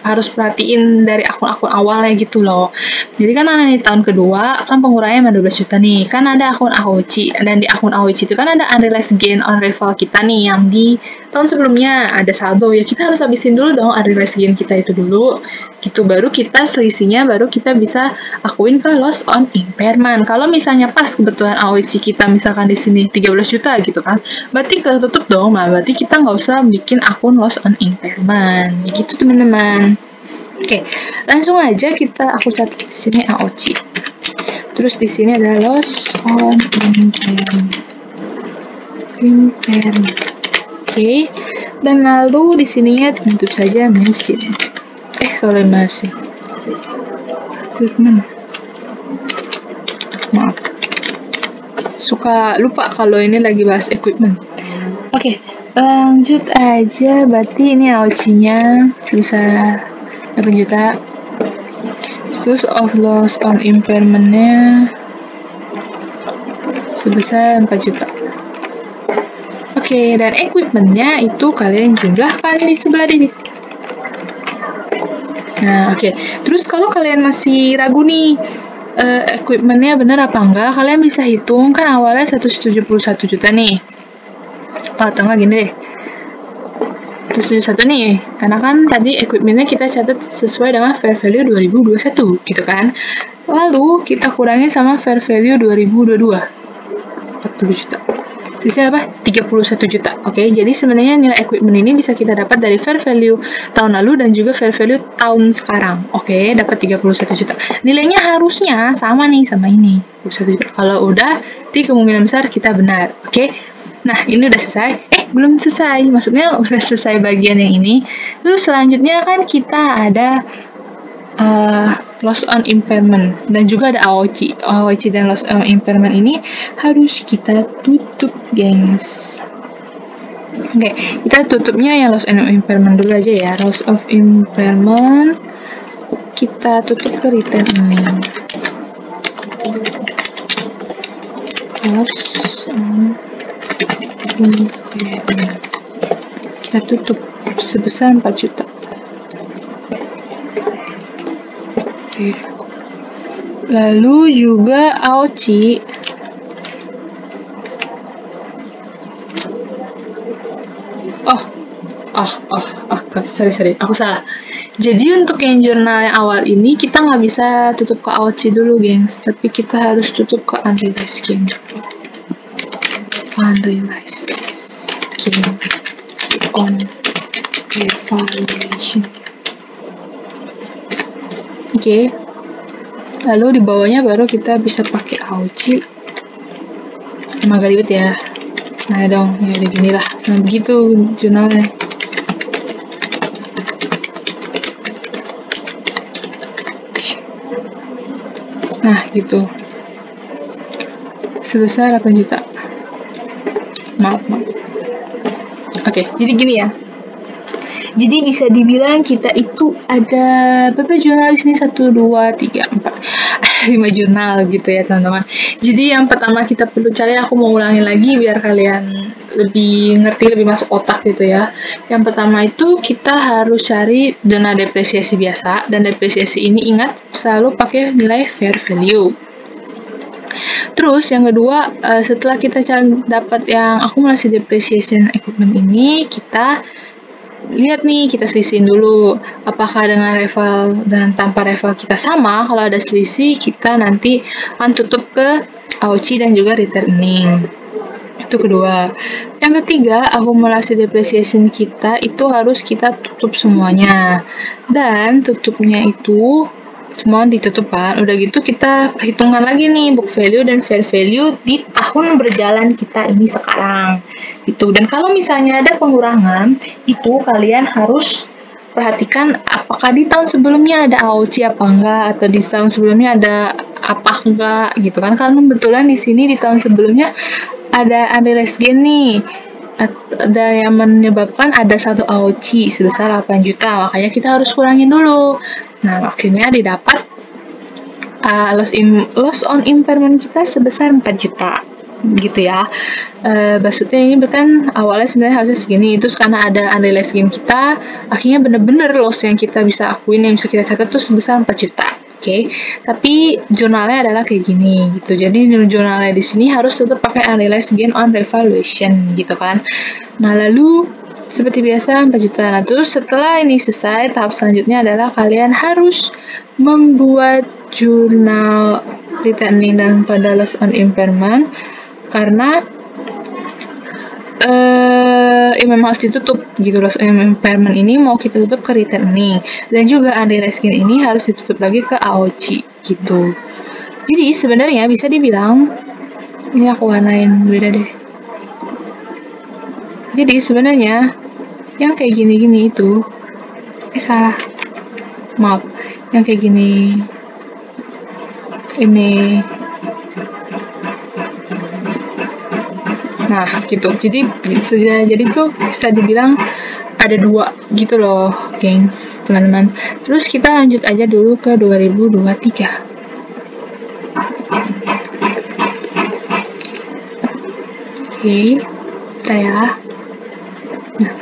harus perhatiin dari akun-akun awalnya gitu loh. Jadi kan di tahun kedua kan pengurangannya 12 juta nih. Kan ada akun AOC, dan di akun AOC itu kan ada unrealized gain on rival kita nih yang di tahun sebelumnya ada saldo, ya kita harus habisin dulu dong unrealized gain kita itu dulu. Gitu baru kita selisihnya baru kita bisa akuin ke loss on impairment. Kalau misalnya pas kebetulan AOC kita misalkan di sini 13 juta gitu kan, berarti ketutup dong. Nah, berarti kita nggak usah bikin akun loss on impairment. Gitu teman-teman. Oke, langsung aja aku catat di sini AOC. Terus di sini ada loss on impairment. Oke, dan lalu di sininya tentu saja mesin. Mesin. Equipment. Maaf. Suka lupa kalau ini lagi bahas equipment. Oke, lanjut aja. Berarti ini AOC-nya sebesar 8 juta. Terus of loss on impairment-nya sebesar 4 juta. Oke, dan equipment-nya itu kalian jumlahkan di sebelah ini. Nah, oke. Terus kalau kalian masih ragu nih, equipment-nya benar apa enggak, kalian bisa hitung, kan awalnya 171 juta nih. Tengah gini deh. 171 nih, karena kan tadi equipment-nya kita catat sesuai dengan fair value 2021, gitu kan. Lalu, kita kurangi sama fair value 2022. 40 juta. Sisanya apa? 31 juta. Oke, jadi sebenarnya nilai equipment ini bisa kita dapat dari fair value tahun lalu dan juga fair value tahun sekarang. Oke, dapat 31 juta. Nilainya harusnya sama nih sama ini. 31 juta. Kalau udah, di kemungkinan besar kita benar. Oke. Nah, ini udah selesai. Belum selesai. Maksudnya udah selesai bagian yang ini. Terus selanjutnya kan kita ada loss on impairment dan juga ada AOC dan loss on impairment ini harus kita tutup, gengs. Oke, kita tutupnya yang loss on impairment dulu aja ya. Loss of impairment kita tutup ke return ini. Loss on impairment kita kita tutup sebesar 4 juta. Oke. Lalu juga AOCI sorry, aku salah. Jadi untuk yang jurnal yang awal ini kita nggak bisa tutup ke AOCI dulu, gengs, tapi kita harus tutup ke unrealized gain. Unrealized gain on evaluation. Oke. Lalu di bawahnya baru kita bisa pakai AOCI. Emang gak ribet ya. Nah dong, ya udah gini lah. Nah begitu jurnalnya. Nah gitu. Sebesar 8 juta. Maaf. Oke, jadi gini ya. Jadi bisa dibilang kita itu ada berapa jurnal di sini? 1, 2, 3, 4, 5 jurnal gitu ya teman-teman. Jadi yang pertama kita perlu cari, aku mau ulangi lagi biar kalian lebih ngerti, lebih masuk otak gitu ya. Yang pertama itu kita harus cari dana depresiasi biasa, dan depresiasi ini ingat selalu pakai nilai fair value. Terus yang kedua, setelah kita dapat yang akumulasi depreciation equipment ini, kita lihat nih, kita selisihin dulu apakah dengan rival dan tanpa rival kita sama. Kalau ada selisih, kita nanti akan tutup ke AOCI dan juga returning. Itu kedua. Yang ketiga, akumulasi depreciation kita itu harus kita tutup semuanya, dan tutupnya itu semua ditutup kan. Udah gitu kita perhitungkan lagi nih book value dan fair value di tahun berjalan kita ini sekarang gitu. Dan kalau misalnya ada pengurangan, itu kalian harus perhatikan apakah di tahun sebelumnya ada AOCI apa enggak, atau di tahun sebelumnya ada apa enggak gitu kan. Karena kebetulan di sini di tahun sebelumnya ada unrealized gain nih, ada yang menyebabkan ada satu AOCI sebesar 8 juta, makanya kita harus kurangin dulu. Nah, akhirnya didapat loss on impairment kita sebesar 4 juta gitu ya. Maksudnya ini kan awalnya sebenarnya harusnya segini, itu karena ada unrealized gain kita, akhirnya bener-bener loss yang kita bisa akuin, yang bisa kita catat tuh sebesar 4 juta. Oke, tapi jurnalnya adalah kayak gini gitu. Jadi jurnalnya di sini harus tetap pakai unrealized gain on revaluation gitu kan. Nah, lalu seperti biasa 4 juta. Nah, terus setelah ini selesai, tahap selanjutnya adalah kalian harus membuat jurnal returning dan pada loss on impairment, karena memang harus ditutup gitu. Loss on impairment ini mau kita tutup ke returning, dan juga unrealized gain ini harus ditutup lagi ke AOCI gitu. Jadi sebenarnya bisa dibilang, ini aku warnain beda deh. Jadi sebenarnya yang kayak gini-gini itu yang kayak gini ini. Nah, gitu. Jadi tuh bisa dibilang ada dua gitu loh, gengs, teman-teman. Terus kita lanjut aja dulu ke 2023. Oke, ya. Nah.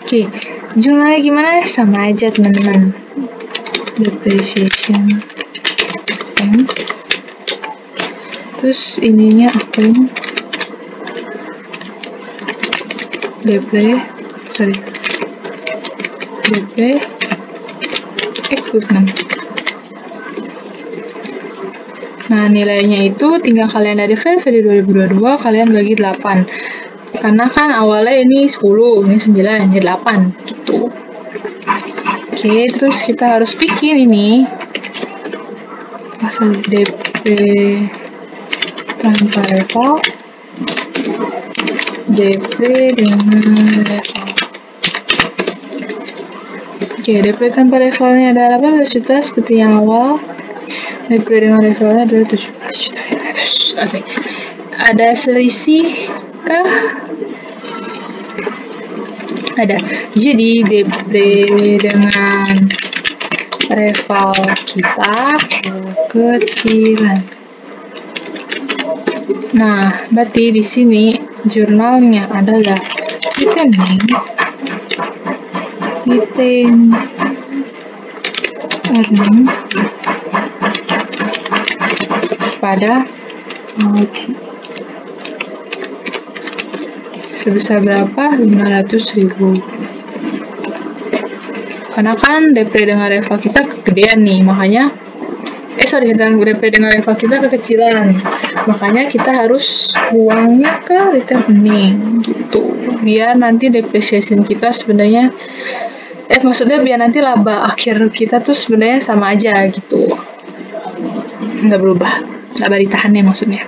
Oke, jumlahnya gimana? Sama aja, teman-teman. Depreciation expense. Terus ininya akun depre equipment. Nah, nilainya itu tinggal kalian dari fair value 2022 kalian bagi 8. Karena kan awalnya ini 10, ini 9, ini 8 gitu. Oke, terus kita harus bikin ini pasal depre tanpa rival, depre dengan rival. Oke, depre tanpa rivalnya adalah 18 juta seperti yang awal. Depre dengan rivalnya adalah 17 juta. Oke. Ada selisih kah? Ada. Jadi depre dengan rival kita kecilan. Nah, berarti di sini jurnalnya adalah retain earning pada sebesar berapa? 500.000. Karena kan DP dengan reva kita kegedean nih, makanya DP dengan reva kita kekecilan, makanya kita harus buangnya ke return earning gitu, biar nanti depreciation kita sebenarnya maksudnya biar nanti laba akhir kita tuh sebenarnya sama aja gitu, nggak berubah, laba ditahannya maksudnya.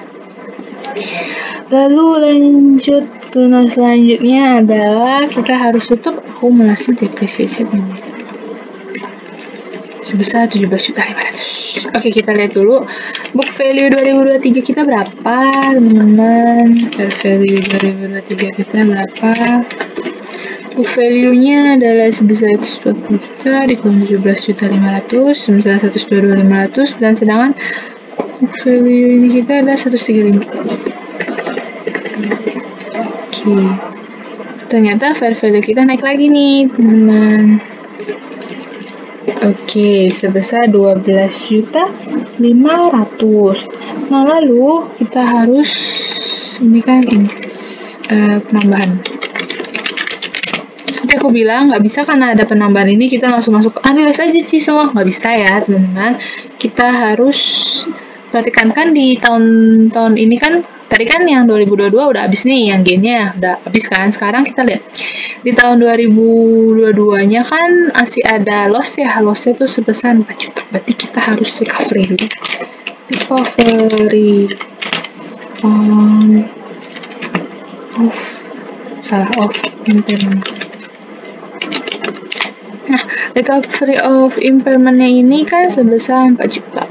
Lalu lanjut, tunas selanjutnya adalah kita harus tutup akumulasi depreciation ini sebesar 17.500.000. Oke, kita lihat dulu book value 2023 kita berapa, teman-teman. Fair value 2023 kita berapa? Book value-nya adalah sebesar 120 juta dikurang 17.500.000 sebesar 122.500, dan sedangkan book value ini kita adalah 135. Oke. Ternyata fair value kita naik lagi nih, teman-teman. Oke, sebesar 12.500.000. Nah, lalu kita harus penambahan. Seperti aku bilang, nggak bisa karena ada penambahan ini kita langsung masuk ke analyze aja sih semua, nggak bisa ya teman-teman. Kita harus perhatikan kan di tahun ini kan, tadi kan yang 2022 udah habis nih, yang gainnya udah habis kan. Sekarang kita lihat di tahun 2022-nya kan masih ada loss ya, loss-nya tuh sebesar 4 juta. Berarti kita harus recovery dulu. Of impairment. Nah, recovery of impairment-nya ini kan sebesar 4 juta.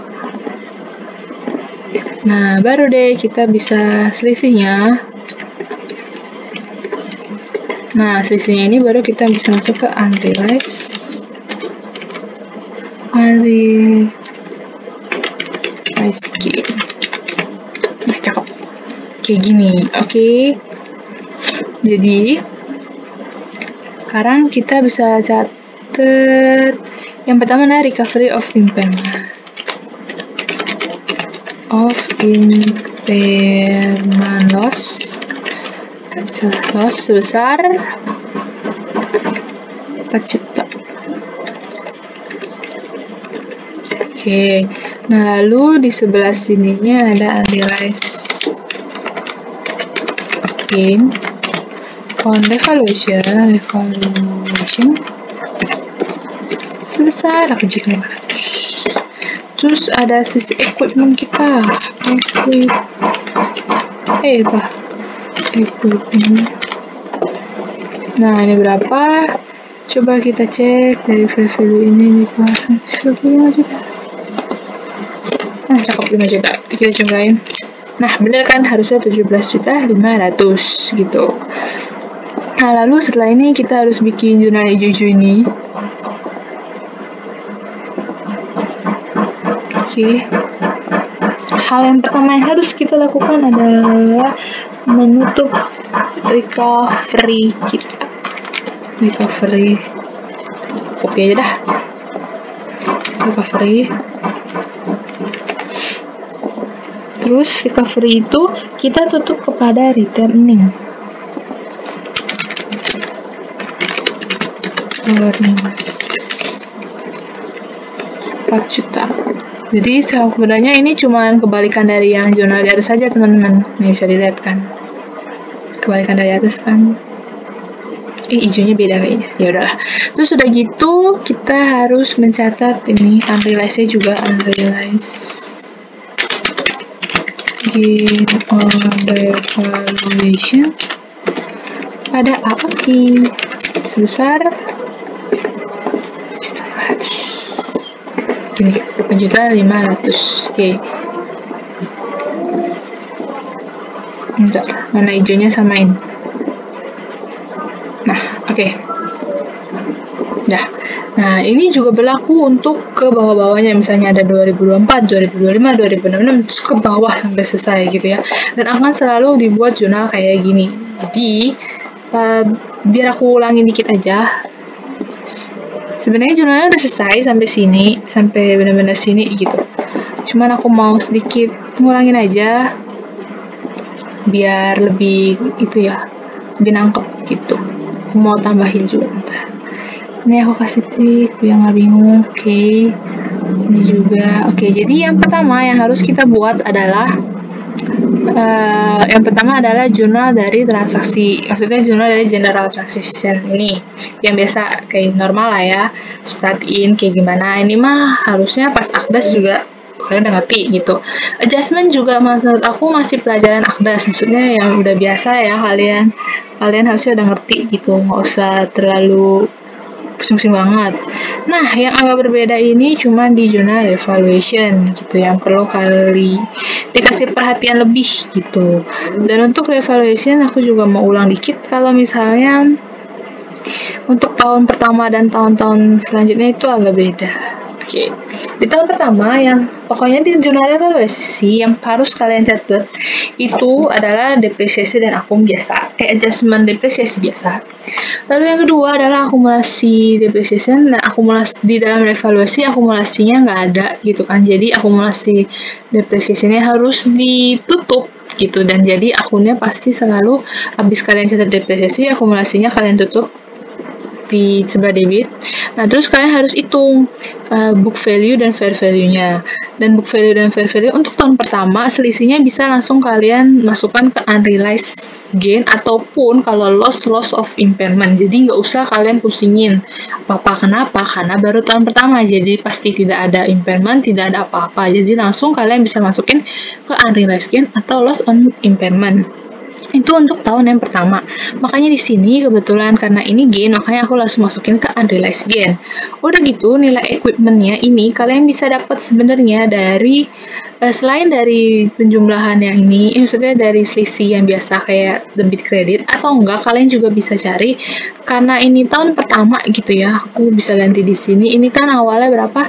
Nah, baru deh kita bisa selisihnya. Nah, selisihnya ini baru kita bisa masuk ke unrealized gain. Nah, cakep. Kayak gini, oke. Jadi, sekarang kita bisa catat yang pertama adalah recovery of impairment. Loss sebesar 4 juta. Oke, nah lalu di sebelah sininya ada unrealized gain on revaluation sebesar 8.500.000. Terus ada sisi equipment kita, equipment. Nah, ini berapa? Coba kita cek dari fair value ini di bawah 5 juta. Nah, cakep 5 juta. Kita jumlahin. Nah, bener kan harusnya 17.500.000 gitu. Nah, lalu setelah ini kita harus bikin jurnal hijau ini. Oke. Hal yang pertama yang harus kita lakukan adalah menutup recovery kita. Copy aja dah. Recovery. Terus recovery itu kita tutup kepada returning. 4 juta. Jadi sebenarnya ini cuma kebalikan dari yang jurnal di atas saja, teman-teman. Ini bisa dilihat kan. Kebalikan dari atas kan. Hijaunya beda kayaknya. Ya udahlah. Terus udah gitu kita harus mencatat ini unrealized-nya juga, unrealized gain on revaluation pada AOC sebesar 8.500.000. Oke. Bentar, mana hijaunya samain. Nah, oke. Nah, ini juga berlaku untuk ke bawah-bawahnya, misalnya ada 2024, 2025, 2026, terus ke bawah sampai selesai gitu ya. Dan akan selalu dibuat jurnal kayak gini. Jadi, biar aku ulangin dikit aja. Sebenarnya jurnalnya udah selesai sampai sini, sampai benar-benar sini gitu. Cuman aku mau sedikit ngulangin aja biar lebih itu ya, lebih nangkep gitu. Aku mau tambahin juga. Ini aku kasih trik biar nggak bingung. Oke. Ini juga. Oke, jadi yang pertama yang harus kita buat adalah jurnal dari transaksi. Maksudnya jurnal dari general transaction ini yang biasa kayak normal lah ya. Perhatiin kayak gimana. Ini mah harusnya pas Akdas juga kalian udah ngerti gitu. Adjustment juga menurut aku masih pelajaran Akdas, maksudnya yang udah biasa ya, kalian harusnya udah ngerti gitu, nggak usah terlalu pusing-pusing banget. Nah, yang agak berbeda ini cuma di jurnal evaluation gitu, yang perlu dikasih perhatian lebih gitu. Dan untuk evaluation aku juga mau ulang dikit, kalau misalnya untuk tahun pertama dan tahun-tahun selanjutnya itu agak beda. Oke. Di tahun pertama yang pokoknya di jurnal evaluasi yang harus kalian catat itu adalah depresiasi dan akum biasa, adjustment depresiasi biasa. Lalu yang kedua adalah akumulasi depreciation. Nah, akumulasi di dalam evaluasi akumulasinya nggak ada gitu kan. Jadi akumulasi depreciationnya harus ditutup gitu, dan jadi akunnya pasti selalu habis kalian catat depresiasi, akumulasinya kalian tutup di sebelah debit. Nah, terus kalian harus hitung book value dan fair value-nya. Dan book value dan fair value untuk tahun pertama selisihnya bisa langsung kalian masukkan ke unrealized gain ataupun kalau loss of impairment. Jadi nggak usah kalian pusingin apa-apa. Kenapa? Karena baru tahun pertama, jadi pasti tidak ada impairment, tidak ada apa-apa. Jadi langsung kalian bisa masukin ke unrealized gain atau loss on impairment. Itu untuk tahun yang pertama. Makanya di sini kebetulan karena ini gain, makanya aku langsung masukin ke unrealized gain. Udah gitu, nilai equipment-nya ini kalian bisa dapat sebenarnya dari selain dari penjumlahan yang ini, maksudnya dari selisih yang biasa kayak debit kredit, atau enggak kalian juga bisa cari karena ini tahun pertama gitu ya. Aku bisa ganti di sini. Ini kan awalnya berapa?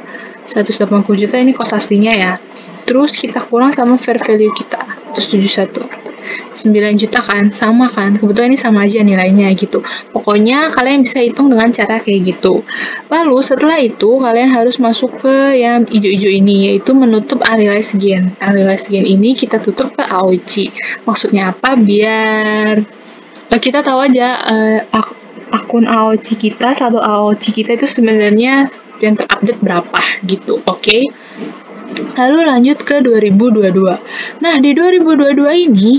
180 juta, ini kos aslinya ya. Terus kita kurang sama fair value kita, 171. 9 juta kan, sama kan, kebetulan ini sama aja nilainya gitu. Pokoknya kalian bisa hitung dengan cara kayak gitu. Lalu setelah itu kalian harus masuk ke yang hijau-hijau ini, yaitu menutup unrealized gain. Unrealized gain ini kita tutup ke AOC. Maksudnya apa? Biar kita tahu aja akun AOC kita, saldo AOC kita itu sebenarnya yang terupdate berapa gitu, oke? Lalu lanjut ke 2022. Nah, di 2022 ini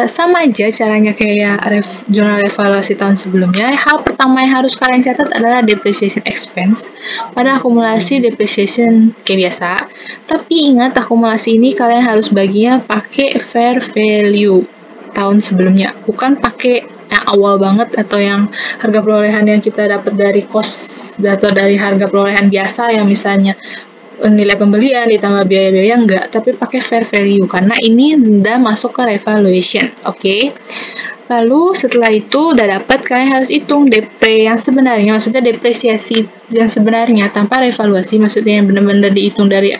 sama aja caranya kayak jurnal evaluasi tahun sebelumnya. Hal pertama yang harus kalian catat adalah depreciation expense pada akumulasi depreciation kayak biasa. Tapi ingat, akumulasi ini kalian harus baginya pakai fair value tahun sebelumnya, bukan pakai yang awal banget atau yang harga perolehan yang kita dapat dari cost atau dari harga perolehan biasa yang misalnya nilai pembelian ditambah biaya-biaya, enggak, tapi pakai fair value karena ini udah masuk ke revaluation, oke? Lalu setelah itu udah dapat, kalian harus hitung depre yang sebenarnya, maksudnya depresiasi yang sebenarnya tanpa revaluasi, maksudnya yang benar-benar dihitung dari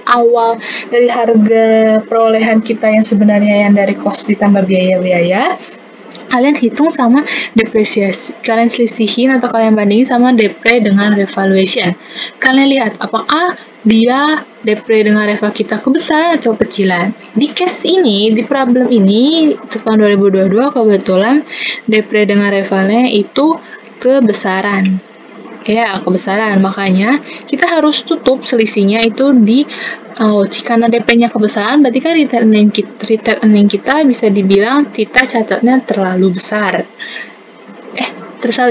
awal, dari harga perolehan kita yang sebenarnya yang dari cost ditambah biaya-biaya. Kalian hitung sama depresiasi, kalian selisihin atau kalian bandingin sama depre dengan revaluation. Kalian lihat apakah dia depre dengan reva kita kebesaran atau kecilan. Di case ini, di problem ini tahun 2022 kebetulan depre dengan revalnya itu kebesaran. Ya, kebesaran. Makanya kita harus tutup selisihnya itu di karena DP-nya kebesaran, berarti kan return earning kita bisa dibilang kita catatnya terlalu besar.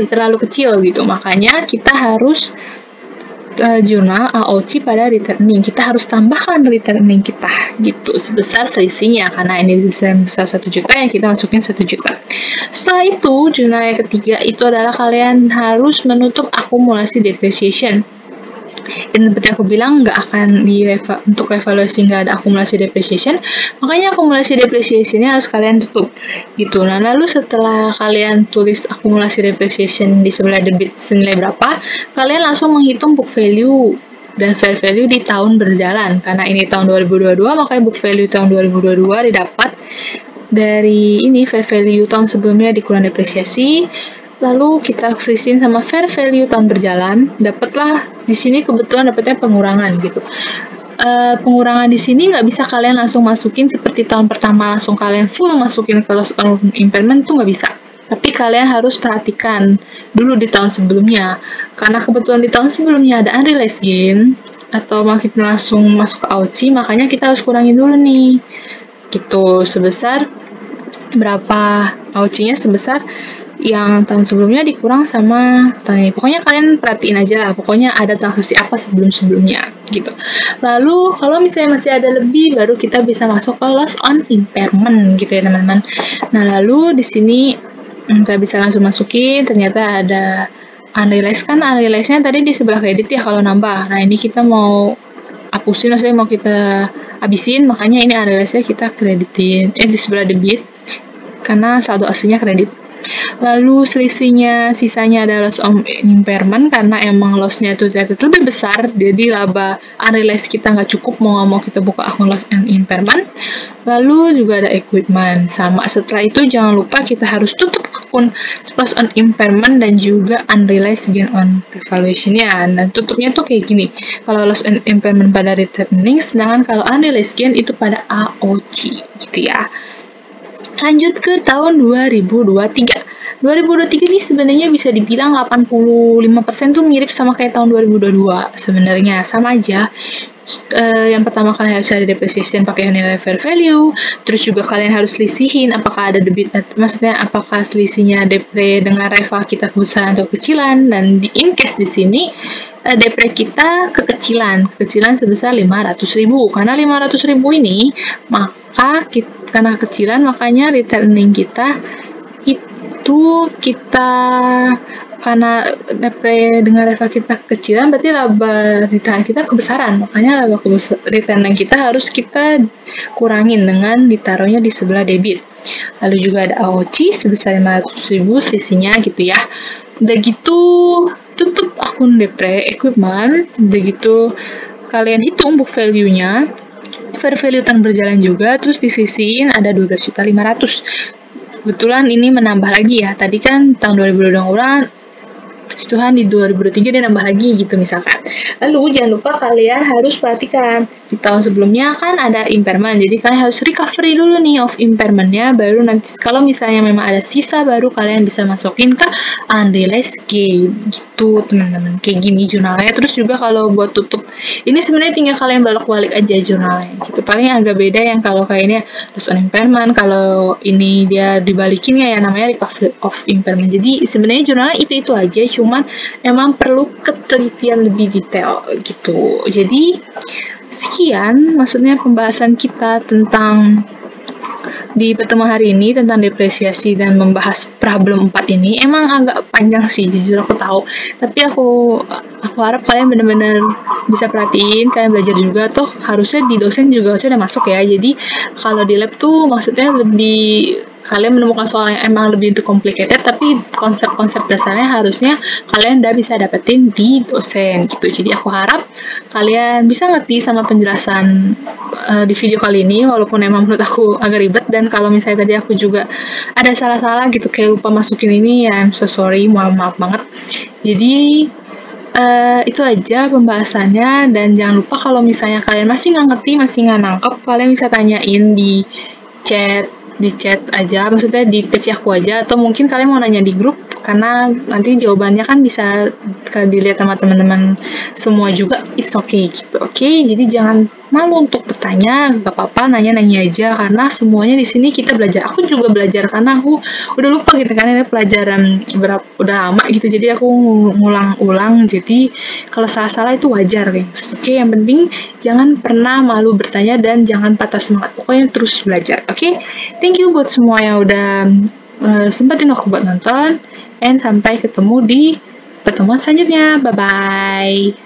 Terlalu kecil gitu. Makanya kita harus jurnal AOC pada return earning. Kita harus tambahkan return earning kita gitu sebesar selisihnya, karena ini bisa besar 1 juta ya kita masukin 1 juta. Setelah itu, jurnal yang ketiga itu adalah kalian harus menutup akumulasi depreciation. Dan seperti aku bilang, nggak akan untuk revaluasi nggak ada akumulasi depreciation, makanya akumulasi depreciation-nya harus kalian tutup gitu. Nah, lalu setelah kalian tulis akumulasi depreciation di sebelah debit senilai berapa, kalian langsung menghitung book value dan fair value di tahun berjalan. Karena ini tahun 2022, makanya book value tahun 2022 didapat dari ini fair value tahun sebelumnya dikurang depresiasi, lalu kita selisihin sama fair value tahun berjalan, dapatlah di sini kebetulan dapatnya pengurangan gitu. Pengurangan di sini nggak bisa kalian langsung masukin seperti tahun pertama langsung kalian full masukin ke loss on impairment tuh nggak bisa. Tapi kalian harus perhatikan dulu di tahun sebelumnya, karena kebetulan di tahun sebelumnya ada unrealized gain atau kita langsung masuk ke AOCI, makanya kita harus kurangin dulu nih. Gitu, sebesar berapa AOCI-nya sebesar yang tahun sebelumnya dikurang sama tahun ini. Pokoknya kalian perhatiin aja lah, pokoknya ada transaksi apa sebelum-sebelumnya gitu. Lalu kalau misalnya masih ada lebih, baru kita bisa masuk ke loss on impairment gitu ya teman-teman. Nah lalu di sini kita bisa langsung masukin, ternyata ada unrealized kan, unrealized-nya tadi di sebelah kredit ya kalau nambah. Nah ini kita mau hapusin, maksudnya mau kita habisin, makanya ini unrealized-nya kita kreditin, di sebelah debit, karena saldo aslinya kredit. Lalu selisihnya sisanya ada loss on impairment karena emang loss-nya itu ternyata lebih besar, jadi laba unrealized kita nggak cukup, mau nggak mau kita buka akun loss on impairment. Lalu juga ada equipment, sama setelah itu jangan lupa kita harus tutup akun loss on impairment dan juga unrealized gain on revaluation-nya. Dan tutupnya tuh kayak gini, kalau loss on impairment pada retained earnings, sedangkan kalau unrealized gain itu pada AOCI gitu ya. Lanjut ke tahun 2023. 2023 ini sebenarnya bisa dibilang 85% tuh mirip sama kayak tahun 2022. Sebenarnya sama aja. Yang pertama kalian harus ada depreciation pakai nilai fair value, terus juga kalian harus selisihin apakah ada debit, maksudnya apakah selisihnya depre dengan reva kita kebesaran atau kekecilan, dan di in case di sini depre kita kekecilan sebesar 500.000. Karena 500.000 ini maka karena kekecilan makanya returning kita itu karena depre dengan reva kita kekecilan berarti laba return kita kebesaran, makanya laba return kita harus kita kurangin dengan ditaruhnya di sebelah debit. Lalu juga ada AOCI sebesar 500.000 selisihnya gitu ya. Udah gitu tutup akun depre equipment, udah gitu kalian hitung book value-nya, fair value tahun berjalan juga, terus disisihin ada 12.500.000. Kebetulan ini menambah lagi ya, tadi kan tahun 2022 Tuhan di 2023 dia nambah lagi gitu misalkan. Lalu jangan lupa kalian harus perhatikan di tahun sebelumnya kan ada impairment, jadi kalian harus recovery dulu nih of impairment-nya, baru nanti kalau misalnya memang ada sisa baru kalian bisa masukin ke unrealized gain gitu teman-teman. Kayak gini jurnalnya. Terus juga kalau buat tutup ini sebenarnya tinggal kalian balik aja jurnalnya gitu. Paling agak beda yang kalau kayak ini loss on impairment, kalau ini dia dibalikin ya namanya recovery of impairment. Jadi sebenarnya jurnalnya itu aja, cuman emang perlu ketelitian lebih detail gitu. Jadi sekian maksudnya pembahasan kita tentang di pertemuan hari ini tentang depresiasi dan membahas problem 4 ini. Emang agak panjang sih, jujur aku tahu. Tapi aku harap kalian benar-benar bisa perhatiin, kalian belajar juga. Toh harusnya di dosen juga sudah masuk ya. Jadi kalau di lab tuh maksudnya lebih kalian menemukan soal yang emang lebih complicated, tapi konsep-konsep dasarnya harusnya kalian udah bisa dapetin di dosen gitu. Jadi aku harap kalian bisa ngerti sama penjelasan di video kali ini, walaupun emang menurut aku agak ribet, dan kalau misalnya tadi aku juga ada salah-salah gitu, kayak lupa masukin ini, ya I'm so sorry, maaf banget. Jadi itu aja pembahasannya, dan jangan lupa kalau misalnya kalian masih nggak ngerti, masih nggak nangkep, kalian bisa tanyain di chat aja, maksudnya di page aku aja, atau mungkin kalian mau nanya di grup, karena nanti jawabannya kan bisa dilihat sama teman-teman semua juga. It's okay gitu. Oke, jadi jangan malu untuk bertanya, gak apa-apa, nanya aja, karena semuanya di sini kita belajar. Aku juga belajar karena aku udah lupa gitu kan, ini pelajaran udah lama gitu, jadi aku ngulang-ulang, jadi kalau salah-salah itu wajar guys. Oke, yang penting jangan pernah malu bertanya dan jangan patah semangat, pokoknya terus belajar. Oke, thank you buat semua yang udah sempatin waktu buat nonton, and sampai ketemu di pertemuan selanjutnya. Bye bye.